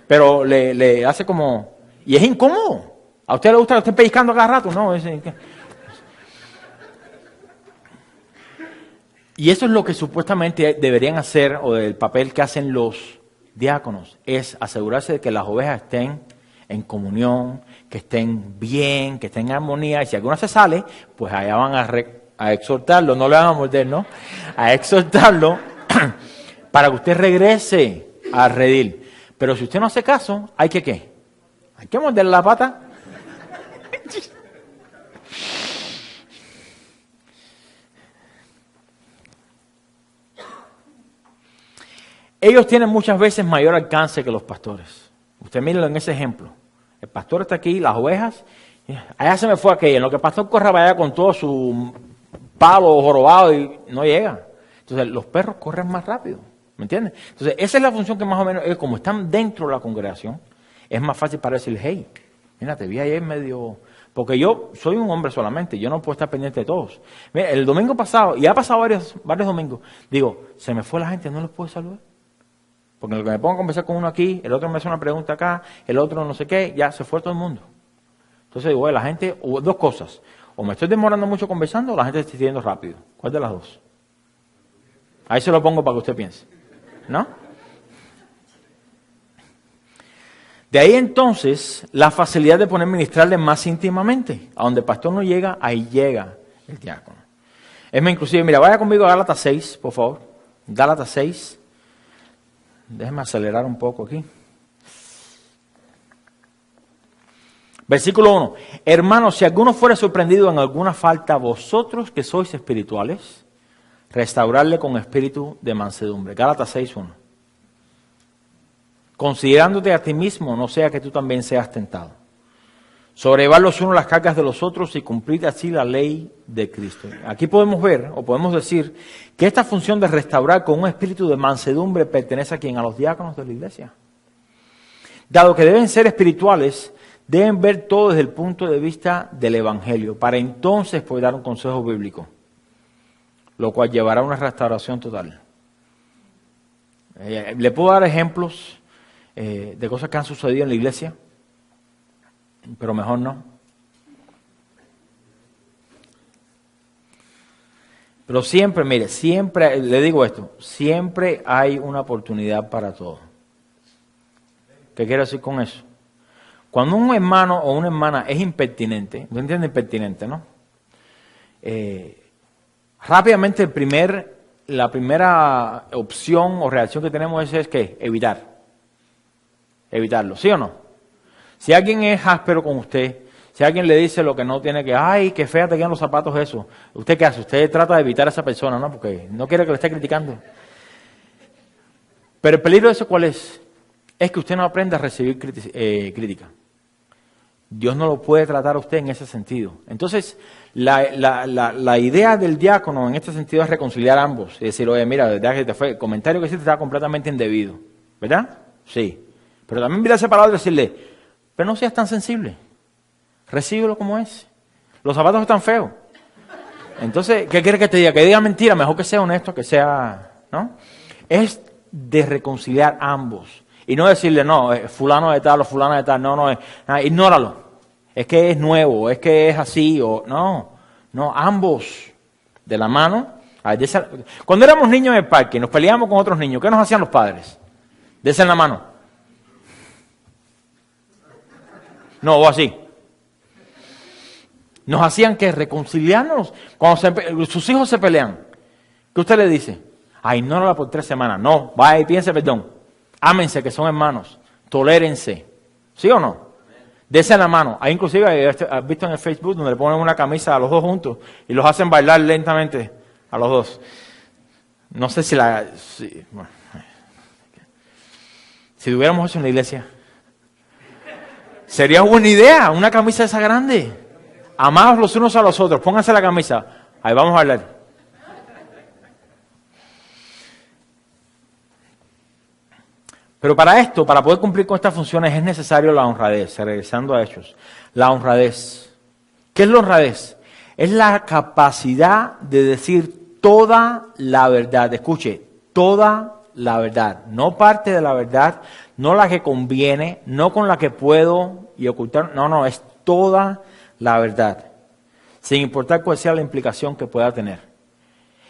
pero le hace como, y es incómodo. ¿A usted le gusta que esté pellizcando cada rato? No, y eso es lo que supuestamente deberían hacer, o el papel que hacen los diáconos, es asegurarse de que las ovejas estén en comunión, que estén bien, que estén en armonía, y si alguna se sale, pues allá van a exhortarlo, no le van a morder, ¿no? A exhortarlo para que usted regrese a redil. Pero si usted no hace caso, ¿hay que qué? Hay que morderle la pata. Ellos tienen muchas veces mayor alcance que los pastores. Usted mírelo en ese ejemplo. El pastor está aquí, las ovejas, allá se me fue aquella. En lo que el pastor corre para allá con todo su palo jorobado y no llega. Entonces los perros corren más rápido, ¿me entiendes? Entonces esa es la función que más o menos, como están dentro de la congregación, es más fácil para decir, hey, mira, te vi ayer medio... Porque yo soy un hombre solamente, yo no puedo estar pendiente de todos. Mira, el domingo pasado, y ha pasado varios domingos, digo, se me fue la gente, no los puedo saludar. Porque lo que me pongo a conversar con uno aquí, el otro me hace una pregunta acá, el otro no sé qué, ya se fue todo el mundo. Entonces digo, la gente, dos cosas, o me estoy demorando mucho conversando o la gente está yendo rápido. ¿Cuál de las dos? Ahí se lo pongo para que usted piense, ¿no? De ahí entonces la facilidad de poder ministrarle más íntimamente. A donde el pastor no llega, ahí llega el diácono. Es más, inclusive, mira, vaya conmigo a Gálatas 6, por favor. Gálatas 6. Déjeme acelerar un poco aquí. Versículo 1. Hermanos, si alguno fuera sorprendido en alguna falta, vosotros que sois espirituales, restaurarle con espíritu de mansedumbre. Gálatas 6:1. Considerándote a ti mismo, no sea que tú también seas tentado. Sobrellevar los unos las cargas de los otros y cumplir así la ley de Cristo. Aquí podemos ver, o podemos decir, que esta función de restaurar con un espíritu de mansedumbre pertenece a quién, a los diáconos de la iglesia. Dado que deben ser espirituales, deben ver todo desde el punto de vista del Evangelio, para entonces poder dar un consejo bíblico, lo cual llevará a una restauración total. Le puedo dar ejemplos de cosas que han sucedido en la iglesia. pero mejor no. Pero siempre, mire, siempre, le digo esto, siempre hay una oportunidad para todo. ¿Qué quiero decir con eso? Cuando un hermano o una hermana es impertinente, ¿tú entiendes impertinente, no? Rápidamente la primera opción o reacción que tenemos es ¿qué? Evitarlo, ¿sí o no? Si alguien es áspero con usted, si alguien le dice lo que no tiene que, ay, qué fea te quedan los zapatos eso, ¿usted qué hace? Usted trata de evitar a esa persona, ¿no? Porque no quiere que le esté criticando. Pero el peligro de eso, ¿cuál es? Es que usted no aprende a recibir crítica. Dios no lo puede tratar a usted en ese sentido. Entonces, la idea del diácono en este sentido es reconciliar a ambos. Y decir, oye, mira, verdad que el comentario que hiciste estaba completamente indebido. ¿Verdad? Sí. Pero también mira esa palabra y decirle, pero no seas tan sensible. Recíbelo como es. Los zapatos están feos. Entonces, ¿qué quieres que te diga? Que diga mentira, mejor que sea honesto, que sea, ¿no? Es de reconciliar a ambos. Y no decirle, no, fulano de tal o fulana de tal, no, ignóralo. Es que es nuevo, es que es así, o no, ambos de la mano. Cuando éramos niños en el parque, nos peleábamos con otros niños, ¿qué nos hacían los padres? Dese en la mano. No, o así. Nos hacían que reconciliarnos. Cuando sus hijos se pelean, ¿qué usted le dice? Ay, ignórala por 3 semanas. No, vaya y piense perdón. Ámense, que son hermanos. Tolérense. ¿Sí o no? Dese la mano. Hay inclusive, has visto en el Facebook, donde le ponen una camisa a los dos juntos y los hacen bailar lentamente a los dos. No sé si si tuviéramos eso en la iglesia, sería buena idea, una camisa esa grande. Amados los unos a los otros, pónganse la camisa. Ahí vamos a bailar. Pero para esto, para poder cumplir con estas funciones, es necesario la honradez. Regresando a Hechos. La honradez. ¿Qué es la honradez? Es la capacidad de decir toda la verdad. Escuche, toda la verdad. No parte de la verdad, no la que conviene, no con la que puedo y ocultar. No, es toda la verdad. Sin importar cuál sea la implicación que pueda tener.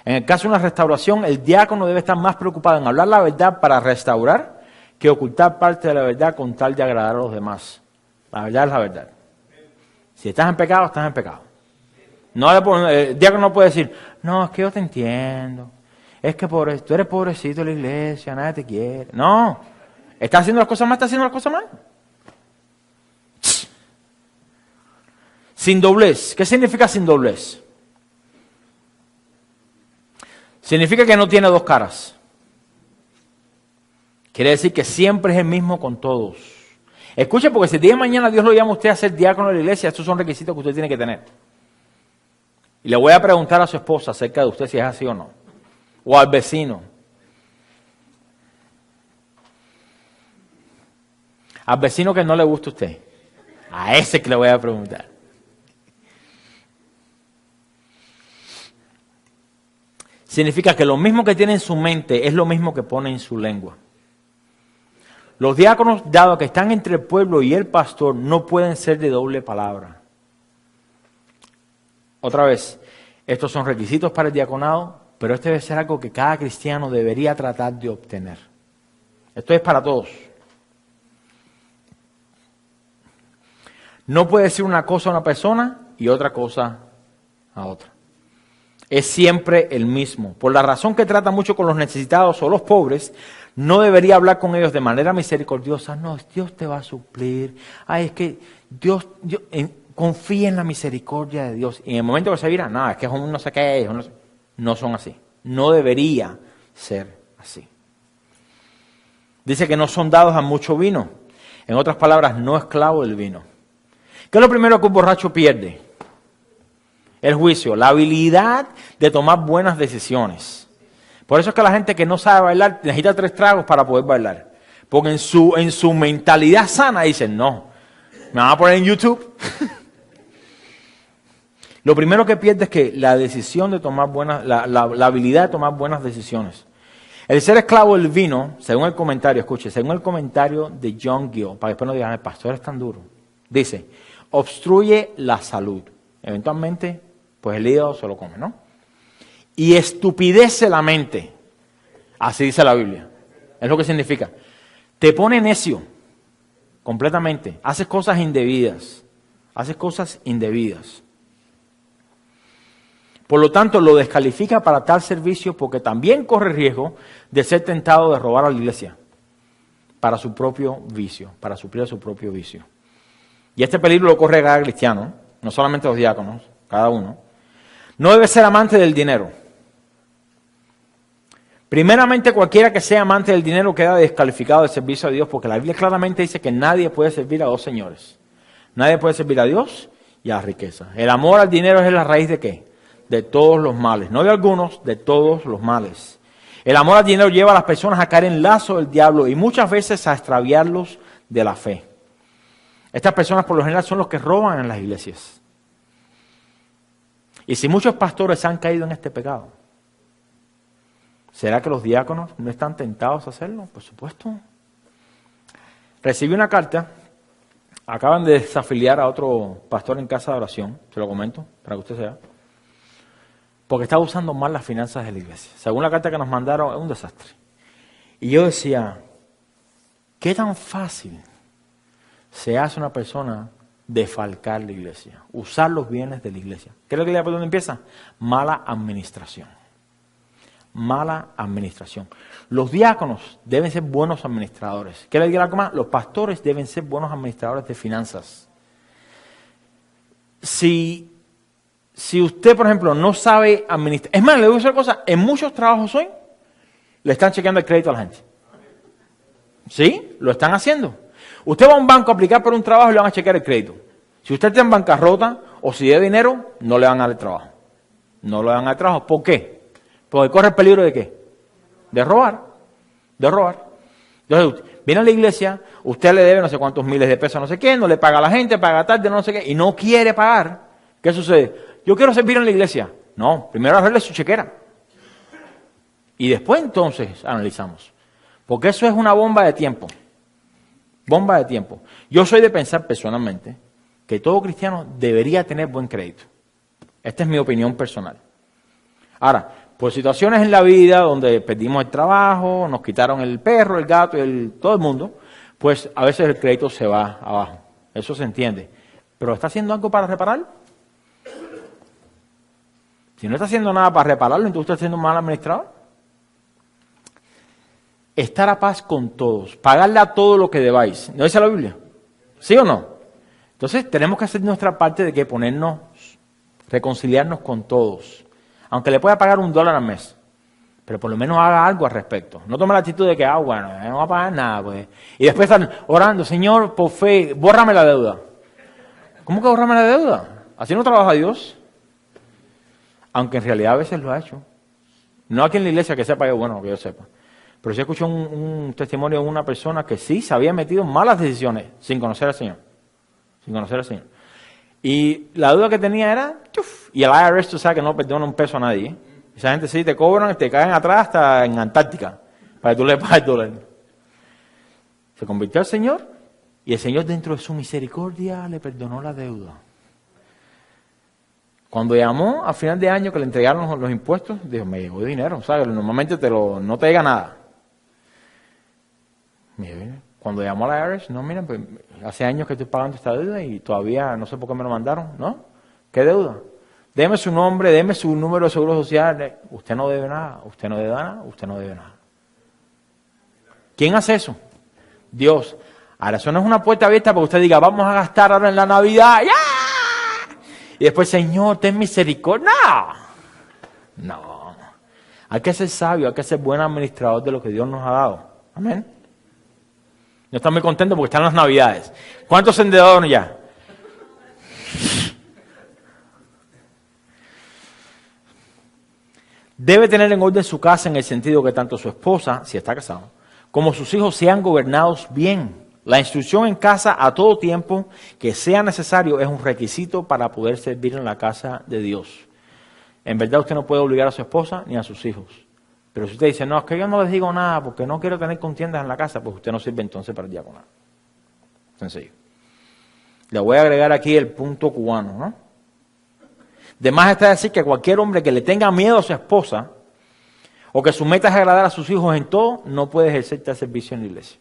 En el caso de una restauración, el diácono debe estar más preocupado en hablar la verdad para restaurar que ocultar parte de la verdad con tal de agradar a los demás. La verdad es la verdad. Si estás en pecado, estás en pecado. El diácono no puede decir, no, es que yo te entiendo. Es que tú eres pobrecito de la iglesia, nadie te quiere. No, estás haciendo las cosas mal, estás haciendo las cosas mal. Sin doblez. ¿Qué significa sin doblez? Significa que no tiene dos caras. Quiere decir que siempre es el mismo con todos. Escuche, porque si el día de mañana Dios lo llama a usted a ser diácono de la iglesia, estos son requisitos que usted tiene que tener. Y le voy a preguntar a su esposa acerca de usted si es así o no. O al vecino. Al vecino que no le gusta a usted. A ese que le voy a preguntar. Significa que lo mismo que tiene en su mente es lo mismo que pone en su lengua. Los diáconos, dado que están entre el pueblo y el pastor, no pueden ser de doble palabra. Otra vez, estos son requisitos para el diaconado, pero este debe ser algo que cada cristiano debería tratar de obtener. Esto es para todos. No puede decir una cosa a una persona y otra cosa a otra. Es siempre el mismo. Por la razón que trata mucho con los necesitados o los pobres, no debería hablar con ellos de manera misericordiosa. No, Dios te va a suplir. Ay, es que Dios confía en la misericordia de Dios. Y en el momento que se vira, no, es que es un no sé qué, no son así. No debería ser así. Dice que no son dados a mucho vino. En otras palabras, no esclavo del vino. ¿Qué es lo primero que un borracho pierde? El juicio, la habilidad de tomar buenas decisiones. Por eso es que la gente que no sabe bailar necesita 3 tragos para poder bailar. Porque en su mentalidad sana dicen, no, me van a poner en YouTube. Lo primero que pierde es que la decisión de tomar la habilidad de tomar buenas decisiones. El ser esclavo del vino, según el comentario, escuche, según el comentario de John Gill, para que después no digan, el pastor es tan duro. Dice, obstruye la salud. Eventualmente, pues el hígado se lo come, ¿no? Y estupidece la mente. Así dice la Biblia. Es lo que significa. Te pone necio, completamente. Haces cosas indebidas. Haces cosas indebidas. Por lo tanto, lo descalifica para tal servicio porque también corre riesgo de ser tentado de robar a la iglesia para su propio vicio, para suplir su propio vicio. Y este peligro lo corre cada cristiano, no solamente los diáconos, cada uno. No debe ser amante del dinero. Primeramente, cualquiera que sea amante del dinero queda descalificado del servicio a Dios porque la Biblia claramente dice que nadie puede servir a dos señores. Nadie puede servir a Dios y a la riqueza. El amor al dinero es la raíz de ¿qué? De todos los males, no de algunos, de todos los males. El amor al dinero lleva a las personas a caer en lazo del diablo y muchas veces a extraviarlos de la fe. Estas personas por lo general son los que roban en las iglesias. Y si muchos pastores han caído en este pecado, ¿será que los diáconos no están tentados a hacerlo? Por supuesto. Recibí una carta, acaban de desafiliar a otro pastor en casa de oración, se lo comento para que usted sea. Porque estaba usando mal las finanzas de la iglesia. Según la carta que nos mandaron, es un desastre. Y yo decía, ¿qué tan fácil se hace una persona defalcar la iglesia? Usar los bienes de la iglesia. ¿Qué es lo que por dónde empieza? Mala administración. Mala administración. Los diáconos deben ser buenos administradores. ¿Qué le digo algo más? Los pastores deben ser buenos administradores de finanzas. Si usted, por ejemplo, no sabe administrar... Es más, le voy a decir una cosa. En muchos trabajos hoy le están chequeando el crédito a la gente. ¿Sí? Lo están haciendo. Usted va a un banco a aplicar por un trabajo y le van a chequear el crédito. Si usted está en bancarrota o si debe dinero, no le van a dar el trabajo. No le van a dar el trabajo. ¿Por qué? Porque corre el peligro de ¿qué? De robar. De robar. Entonces, viene a la iglesia, usted le debe no sé cuántos miles de pesos, no sé qué, no le paga a la gente, paga tarde, no sé qué, y no quiere pagar. ¿Qué sucede? Yo quiero servir en la iglesia. No, primero arregle su chequera. Y después entonces analizamos. Porque eso es una bomba de tiempo. Bomba de tiempo. Yo soy de pensar personalmente que todo cristiano debería tener buen crédito. Esta es mi opinión personal. Ahora, por situaciones en la vida donde perdimos el trabajo, nos quitaron el perro, el gato, todo el mundo, pues a veces el crédito se va abajo. Eso se entiende. ¿Pero está haciendo algo para reparar? Si no está haciendo nada para repararlo, entonces está siendo un mal administrador. Estar a paz con todos, pagarle a todo lo que debáis. ¿No dice la Biblia? ¿Sí o no? Entonces tenemos que hacer nuestra parte de que ponernos, reconciliarnos con todos. Aunque le pueda pagar $1 al mes, pero por lo menos haga algo al respecto. No tome la actitud de que, bueno, no va a pagar nada, pues. Y después están orando, Señor, por fe, bórrame la deuda. ¿Cómo que bórrame la deuda? Así no trabaja Dios. Aunque en realidad a veces lo ha hecho. No aquí en la iglesia que sepa yo, bueno, que yo sepa. Pero sí escuché un testimonio de una persona que sí se había metido en malas decisiones sin conocer al Señor. Sin conocer al Señor. Y la duda que tenía era, y el IRS, tú sabes que no perdona un peso a nadie. ¿Eh? Esa gente sí te cobran, te caen atrás hasta en Antártica, para que tú le pagues el dólar. Se convirtió al Señor, y el Señor dentro de su misericordia le perdonó la deuda. Cuando llamó a final de año que le entregaron los impuestos, dijo, me llegó dinero, ¿sabes? Normalmente no te llega nada. Cuando llamó a la IRS, no, miren, pues, hace años que estoy pagando esta deuda y todavía no sé por qué me lo mandaron, ¿no? ¿Qué deuda? Deme su nombre, deme su número de seguro social. Usted no debe nada, usted no debe nada, usted no debe nada. ¿Quién hace eso? Dios. Ahora, eso no es una puerta abierta para que usted diga, vamos a gastar ahora en la Navidad, ¡ya! Y después, Señor, ten misericordia. No. Hay que ser sabio, hay que ser buen administrador de lo que Dios nos ha dado. Amén. Yo estoy muy contento porque están las Navidades. ¿Cuántos se endeudaron ya? Debe tener en orden su casa en el sentido que tanto su esposa, si está casado, como sus hijos sean gobernados bien. La instrucción en casa a todo tiempo que sea necesario es un requisito para poder servir en la casa de Dios. En verdad usted no puede obligar a su esposa ni a sus hijos. Pero si usted dice, no, es que yo no les digo nada porque no quiero tener contiendas en la casa, pues usted no sirve entonces para el diaconado. Sencillo. Le voy a agregar aquí el punto cubano, ¿no? De más está decir que cualquier hombre que le tenga miedo a su esposa o que su meta es agradar a sus hijos en todo, no puede ejercer tal servicio en la iglesia.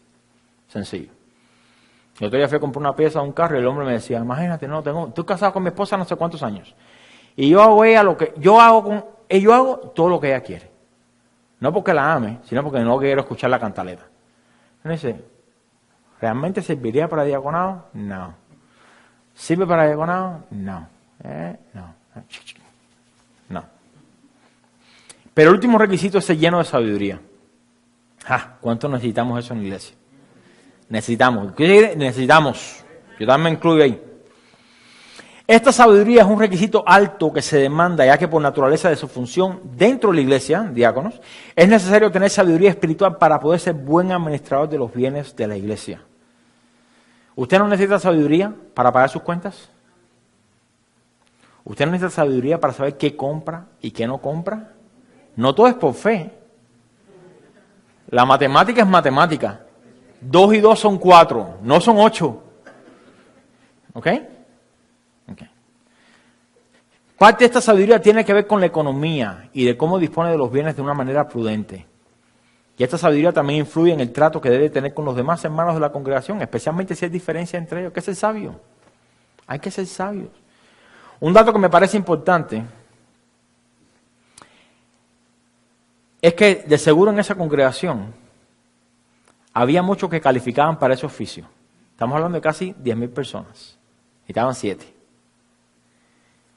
Sencillo. El otro día fui a comprar una pieza de un carro y el hombre me decía, imagínate, estoy casado con mi esposa no sé cuántos años. Y yo hago todo lo que ella quiere. No porque la ame, sino porque no quiero escuchar la cantaleta. Me dice, ¿realmente serviría para diaconado? No. ¿Sirve para diaconado? No. No. No. Pero el último requisito es ser lleno de sabiduría. ¿Cuánto necesitamos eso en la iglesia? Necesitamos. Yo también me incluyo ahí. Esta sabiduría es un requisito alto que se demanda, ya que por naturaleza de su función dentro de la iglesia, diáconos, es necesario tener sabiduría espiritual para poder ser buen administrador de los bienes de la iglesia. ¿Usted no necesita sabiduría para pagar sus cuentas? ¿Usted no necesita sabiduría para saber qué compra y qué no compra? No todo es por fe. La matemática es matemática. 2 y 2 son 4, no son 8. ¿Ok? Parte de esta sabiduría tiene que ver con la economía y de cómo dispone de los bienes de una manera prudente. Y esta sabiduría también influye en el trato que debe tener con los demás hermanos de la congregación, especialmente si hay diferencia entre ellos. ¿Qué es ser sabio? Hay que ser sabios. Un dato que me parece importante es que de seguro en esa congregación había muchos que calificaban para ese oficio. Estamos hablando de casi 10,000 personas. Y estaban 7.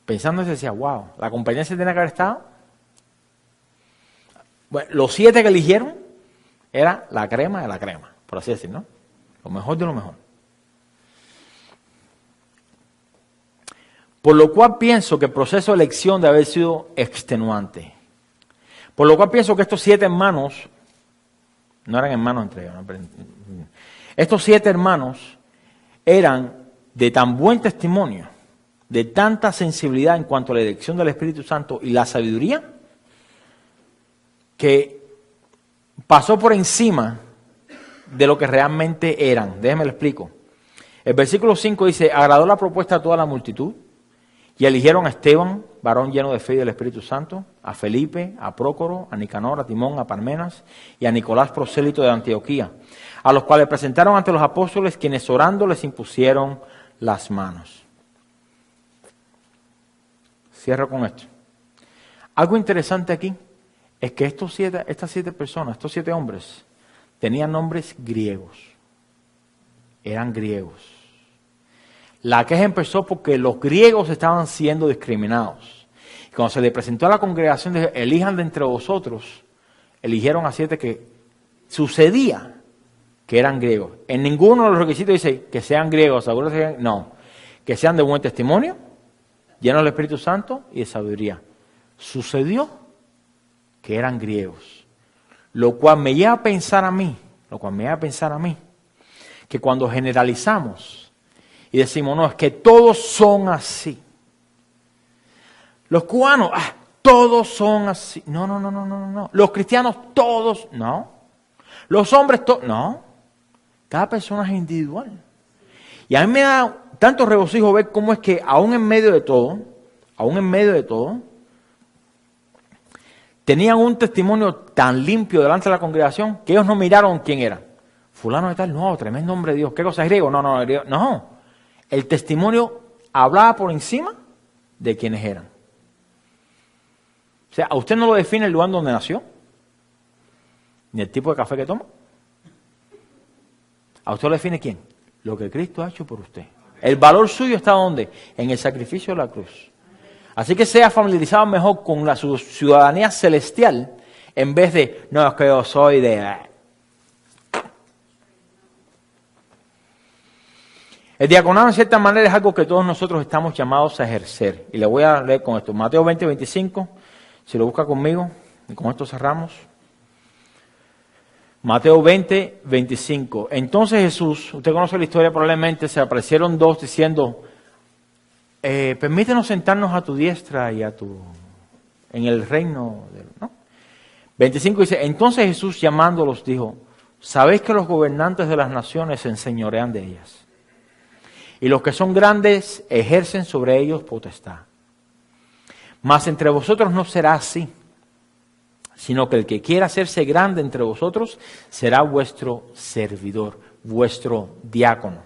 Pensando, se decía, wow, la compañía se tiene que haber estado. Bueno, los 7 que eligieron era la crema de la crema, por así decirlo, ¿no? Lo mejor de lo mejor. Por lo cual pienso que el proceso de elección debe haber sido extenuante. Por lo cual pienso que estos 7 hermanos, no eran hermanos entre ellos, ¿no? Pero, estos 7 hermanos eran de tan buen testimonio, de tanta sensibilidad en cuanto a la elección del Espíritu Santo y la sabiduría, que pasó por encima de lo que realmente eran. Déjenme lo explico. El versículo 5 dice, agradó la propuesta a toda la multitud y eligieron a Esteban, varón lleno de fe y del Espíritu Santo, a Felipe, a Prócoro, a Nicanor, a Timón, a Parmenas y a Nicolás, prosélito de Antioquía, a los cuales presentaron ante los apóstoles, quienes orando les impusieron las manos. Cierro con esto. Algo interesante aquí es que estas 7 personas, estos 7 hombres, tenían nombres griegos. Eran griegos. La queja empezó porque los griegos estaban siendo discriminados. Y cuando se le presentó a la congregación, de elijan de entre vosotros, eligieron a 7 que sucedía que eran griegos. En ninguno de los requisitos dice que sean griegos, no, que sean de buen testimonio, llenos del Espíritu Santo y de sabiduría. Sucedió que eran griegos, lo cual me lleva a pensar a mí, que cuando generalizamos y decimos, no, es que todos son así. Los cubanos, todos son así. No. Los cristianos, todos, no. Los hombres, no. Cada persona es individual. Y a mí me da tanto regocijo ver cómo es que aún en medio de todo, tenían un testimonio tan limpio delante de la congregación que ellos no miraron quién era. Fulano de tal, no, tremendo hombre de Dios. ¿Qué cosa es griego? No. El testimonio hablaba por encima de quienes eran. O sea, a usted no lo define el lugar donde nació, ni el tipo de café que toma. A usted lo define quién, lo que Cristo ha hecho por usted. El valor suyo está ¿dónde? En el sacrificio de la cruz. Así que sea familiarizado mejor con la ciudadanía celestial en vez de, no, es que yo soy de... El diaconado en cierta manera es algo que todos nosotros estamos llamados a ejercer. Y le voy a leer con esto. Mateo 20, 25, si lo busca conmigo, y con esto cerramos. Mateo 20, 25. Entonces Jesús, usted conoce la historia probablemente, se aparecieron 2 diciendo, permítenos sentarnos a tu diestra y en el reino. ¿No? 25 dice, entonces Jesús llamándolos dijo, ¿sabéis que los gobernantes de las naciones se enseñorean de ellas? y los que son grandes ejercen sobre ellos potestad. Mas entre vosotros no será así, sino que el que quiera hacerse grande entre vosotros será vuestro servidor, vuestro diácono.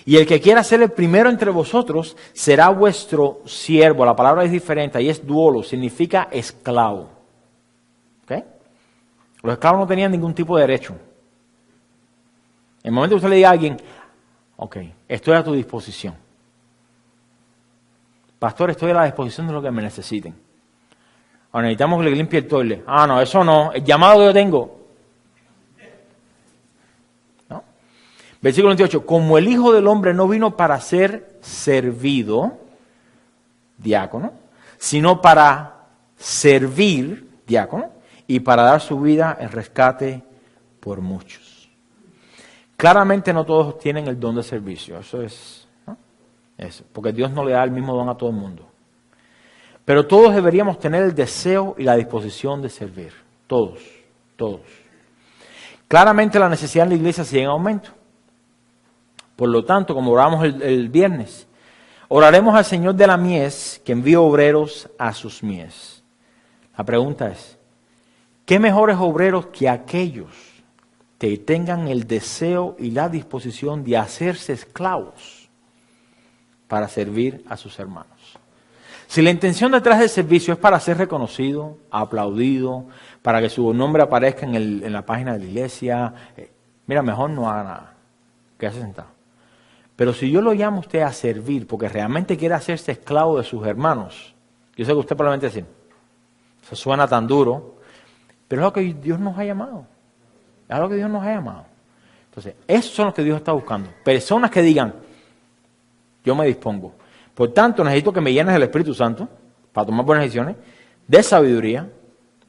Y el que quiera ser el primero entre vosotros será vuestro siervo. La palabra es diferente, ahí es duolo, significa esclavo. ¿Okay? Los esclavos no tenían ningún tipo de derecho. En el momento que usted le diga a alguien, ok, estoy a tu disposición. Pastor, estoy a la disposición de lo que me necesiten. Ahora necesitamos que le limpie el toile. Ah, no, eso no, el llamado que yo tengo. ¿No? Versículo 28, como el Hijo del Hombre no vino para ser servido, diácono, sino para servir, diácono, y para dar su vida en rescate por muchos. Claramente no todos tienen el don de servicio, eso es, ¿no? Eso, porque Dios no le da el mismo don a todo el mundo. Pero todos deberíamos tener el deseo y la disposición de servir, todos, todos. Claramente la necesidad en la iglesia sigue en aumento. Por lo tanto, como oramos el viernes, oraremos al Señor de la mies que envíe obreros a sus mies. La pregunta es, ¿qué mejores obreros que aquellos que tengan el deseo y la disposición de hacerse esclavos para servir a sus hermanos? Si la intención detrás del servicio es para ser reconocido, aplaudido, para que su nombre aparezca en la página de la iglesia, mira, mejor no haga nada, quédese sentado. Pero si yo lo llamo a usted a servir porque realmente quiere hacerse esclavo de sus hermanos, yo sé que usted probablemente dice, eso suena tan duro, pero es lo que Dios nos ha llamado. Es lo que Dios nos ha llamado. Entonces, esos son los que Dios está buscando. Personas que digan, yo me dispongo. Por tanto, necesito que me llenes del Espíritu Santo para tomar buenas decisiones, de sabiduría,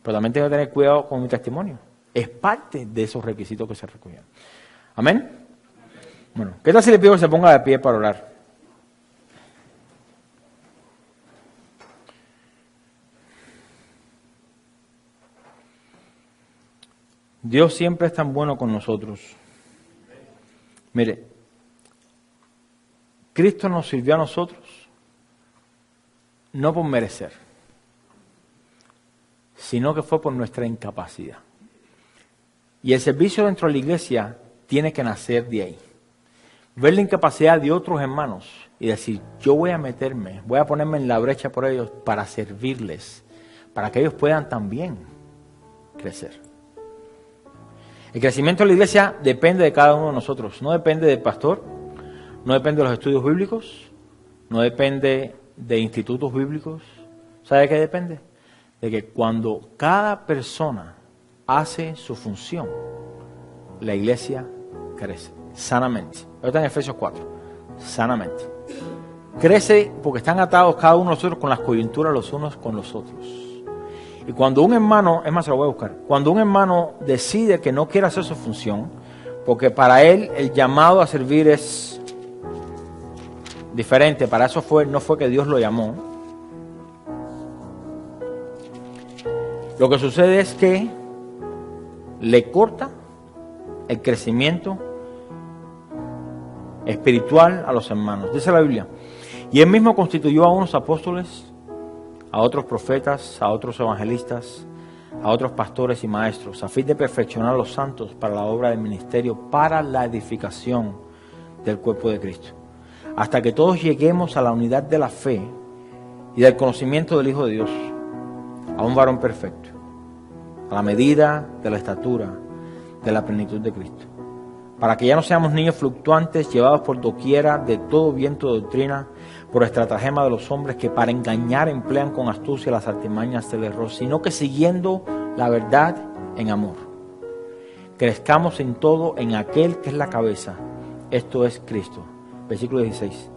pero también tengo que tener cuidado con mi testimonio. Es parte de esos requisitos que se requieren. ¿Amén? Bueno, ¿qué tal si le pido que se ponga de pie para orar? Dios siempre es tan bueno con nosotros. Mire, Cristo nos sirvió a nosotros no por merecer, sino que fue por nuestra incapacidad. Y el servicio dentro de la iglesia tiene que nacer de ahí. Ver la incapacidad de otros hermanos y decir, yo voy a meterme, voy a ponerme en la brecha por ellos para servirles, para que ellos puedan también crecer. El crecimiento de la iglesia depende de cada uno de nosotros, no depende del pastor, no depende de los estudios bíblicos, no depende de institutos bíblicos. ¿Sabe de qué depende? De que cuando cada persona hace su función, la iglesia crece sanamente. Ahora está en Efesios 4, sanamente. Crece porque están atados cada uno de nosotros con las coyunturas los unos con los otros. Y cuando un hermano, es más, se lo voy a buscar, cuando un hermano decide que no quiere hacer su función, porque para él el llamado a servir es diferente, para eso no fue que Dios lo llamó. Lo que sucede es que le corta el crecimiento espiritual a los hermanos. Dice la Biblia, y él mismo constituyó a unos apóstoles, a otros profetas, a otros evangelistas, a otros pastores y maestros, a fin de perfeccionar a los santos para la obra del ministerio, para la edificación del cuerpo de Cristo, hasta que todos lleguemos a la unidad de la fe y del conocimiento del Hijo de Dios, a un varón perfecto, a la medida de la estatura de la plenitud de Cristo, para que ya no seamos niños fluctuantes, llevados por doquiera de todo viento de doctrina, por estratagema de los hombres que para engañar emplean con astucia las artimañas del error, sino que siguiendo la verdad en amor, crezcamos en todo en aquel que es la cabeza, esto es Cristo. Versículo 16,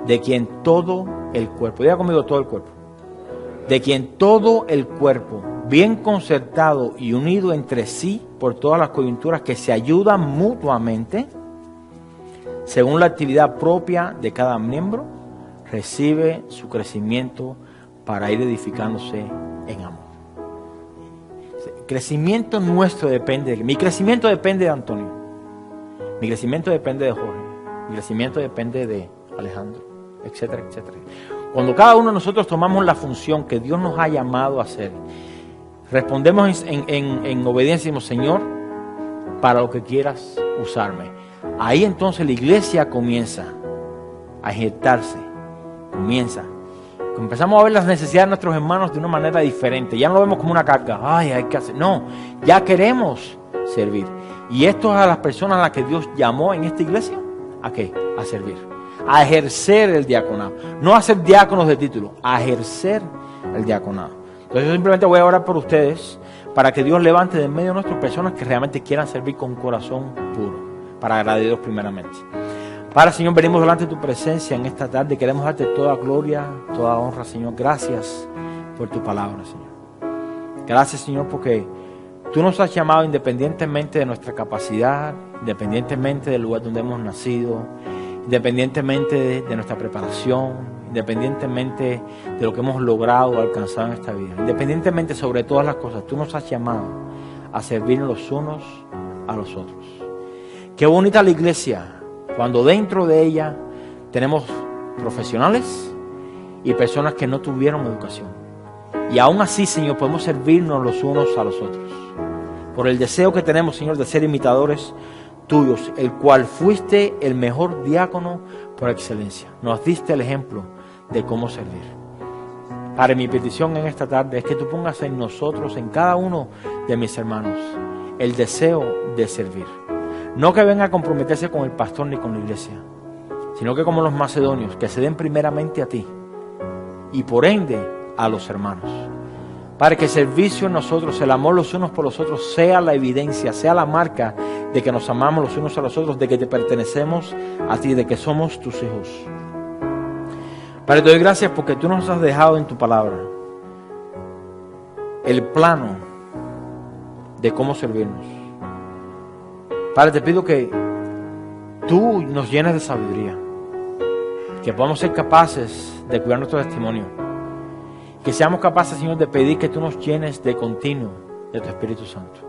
de quien todo el cuerpo, diga conmigo todo el cuerpo, de quien todo el cuerpo, bien concertado y unido entre sí por todas las coyunturas que se ayudan mutuamente, según la actividad propia de cada miembro, recibe su crecimiento para ir edificándose en amor. El crecimiento nuestro depende de mi crecimiento depende de Antonio, mi crecimiento depende de Jorge, Mi crecimiento depende de Alejandro, etcétera, etcétera. Cuando cada uno de nosotros tomamos la función que Dios nos ha llamado a hacer, respondemos en obediencia y decimos, Señor, para lo que quieras usarme. Ahí entonces la iglesia comienza a ejercitarse, empezamos a ver las necesidades de nuestros hermanos de una manera diferente. Ya no lo vemos como una carga, ay, hay que hacer, no, ya queremos servir. Y esto es a las personas a las que Dios llamó en esta iglesia, ¿a qué? A servir, a ejercer el diaconado, no a ser diáconos de título, a ejercer el diaconado. Entonces yo simplemente voy a orar por ustedes para que Dios levante de en medio de nuestras personas que realmente quieran servir con corazón puro, para agradar a Dios primeramente. Padre, Señor, venimos delante de tu presencia en esta tarde. Queremos darte toda gloria, toda honra, Señor. Gracias por tu palabra, Señor. Gracias, Señor, porque tú nos has llamado independientemente de nuestra capacidad, independientemente del lugar donde hemos nacido, independientemente de nuestra preparación, independientemente de lo que hemos logrado o alcanzado en esta vida, independientemente sobre todas las cosas, tú nos has llamado a servir los unos a los otros. Qué bonita la iglesia, cuando dentro de ella tenemos profesionales y personas que no tuvieron educación. Y aún así, Señor, podemos servirnos los unos a los otros. Por el deseo que tenemos, Señor, de ser imitadores tuyos, el cual fuiste el mejor diácono por excelencia. Nos diste el ejemplo de cómo servir. Padre, mi petición en esta tarde es que tú pongas en nosotros, en cada uno de mis hermanos, el deseo de servir. No que venga a comprometerse con el pastor ni con la iglesia, sino que como los macedonios, que se den primeramente a ti y por ende a los hermanos. Para que el servicio en nosotros, el amor los unos por los otros, sea la evidencia, sea la marca de que nos amamos los unos a los otros, de que te pertenecemos a ti, de que somos tus hijos. Padre, te doy gracias porque tú nos has dejado en tu palabra el plano de cómo servirnos. Padre, te pido que tú nos llenes de sabiduría, que podamos ser capaces de cuidar nuestro testimonio, que seamos capaces, Señor, de pedir que tú nos llenes de continuo de tu Espíritu Santo.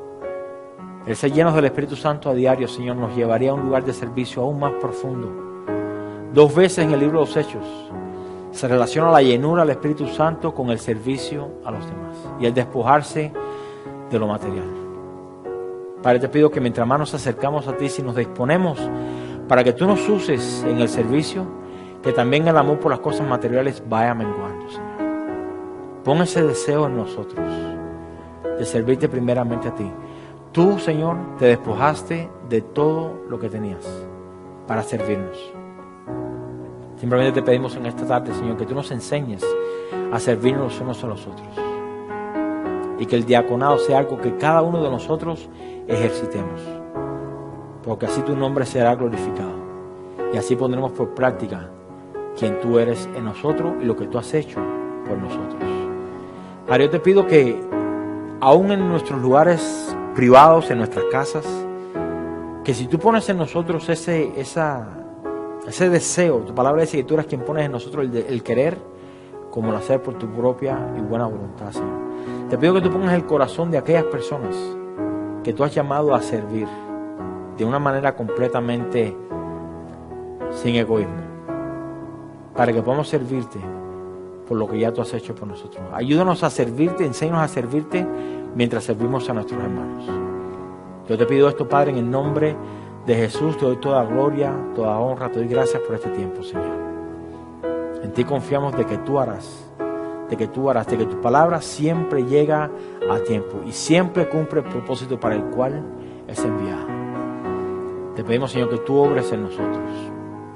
El ser llenos del Espíritu Santo a diario, Señor, nos llevaría a un lugar de servicio aún más profundo. 2 veces en el libro de los Hechos se relaciona la llenura del Espíritu Santo con el servicio a los demás y el despojarse de lo material. Padre, te pido que mientras más nos acercamos a ti, si nos disponemos para que tú nos uses en el servicio, que también el amor por las cosas materiales vaya menguando, Señor. Pon ese deseo en nosotros de servirte primeramente a ti. Tú, Señor, te despojaste de todo lo que tenías para servirnos. Simplemente te pedimos en esta tarde, Señor, que tú nos enseñes a servirnos los unos a los otros. Y que el diaconado sea algo que cada uno de nosotros ejercitemos. Porque así tu nombre será glorificado. Y así pondremos por práctica quien tú eres en nosotros y lo que tú has hecho por nosotros. Padre, yo te pido que aún en nuestros lugares privados, en nuestras casas, que si tú pones en nosotros ese deseo, tu palabra dice que tú eres quien pones en nosotros el querer como el hacer por tu propia y buena voluntad, Señor. Te pido que tú pongas el corazón de aquellas personas que tú has llamado a servir de una manera completamente sin egoísmo, para que podamos servirte por lo que ya tú has hecho por nosotros. Ayúdanos a servirte, enséñanos a servirte mientras servimos a nuestros hermanos. Yo te pido esto, Padre, en el nombre de Jesús. Te doy toda gloria, toda honra, te doy gracias por este tiempo, Señor. En ti confiamos de que tú harás, de que tu palabra siempre llega a tiempo y siempre cumple el propósito para el cual es enviada. Te pedimos, Señor, que tú obres en nosotros.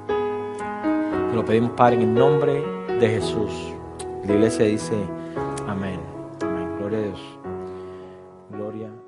Te lo pedimos, Padre, en el nombre de Jesús. La iglesia dice amén. Amén. Gloria a Dios. Gloria a Dios.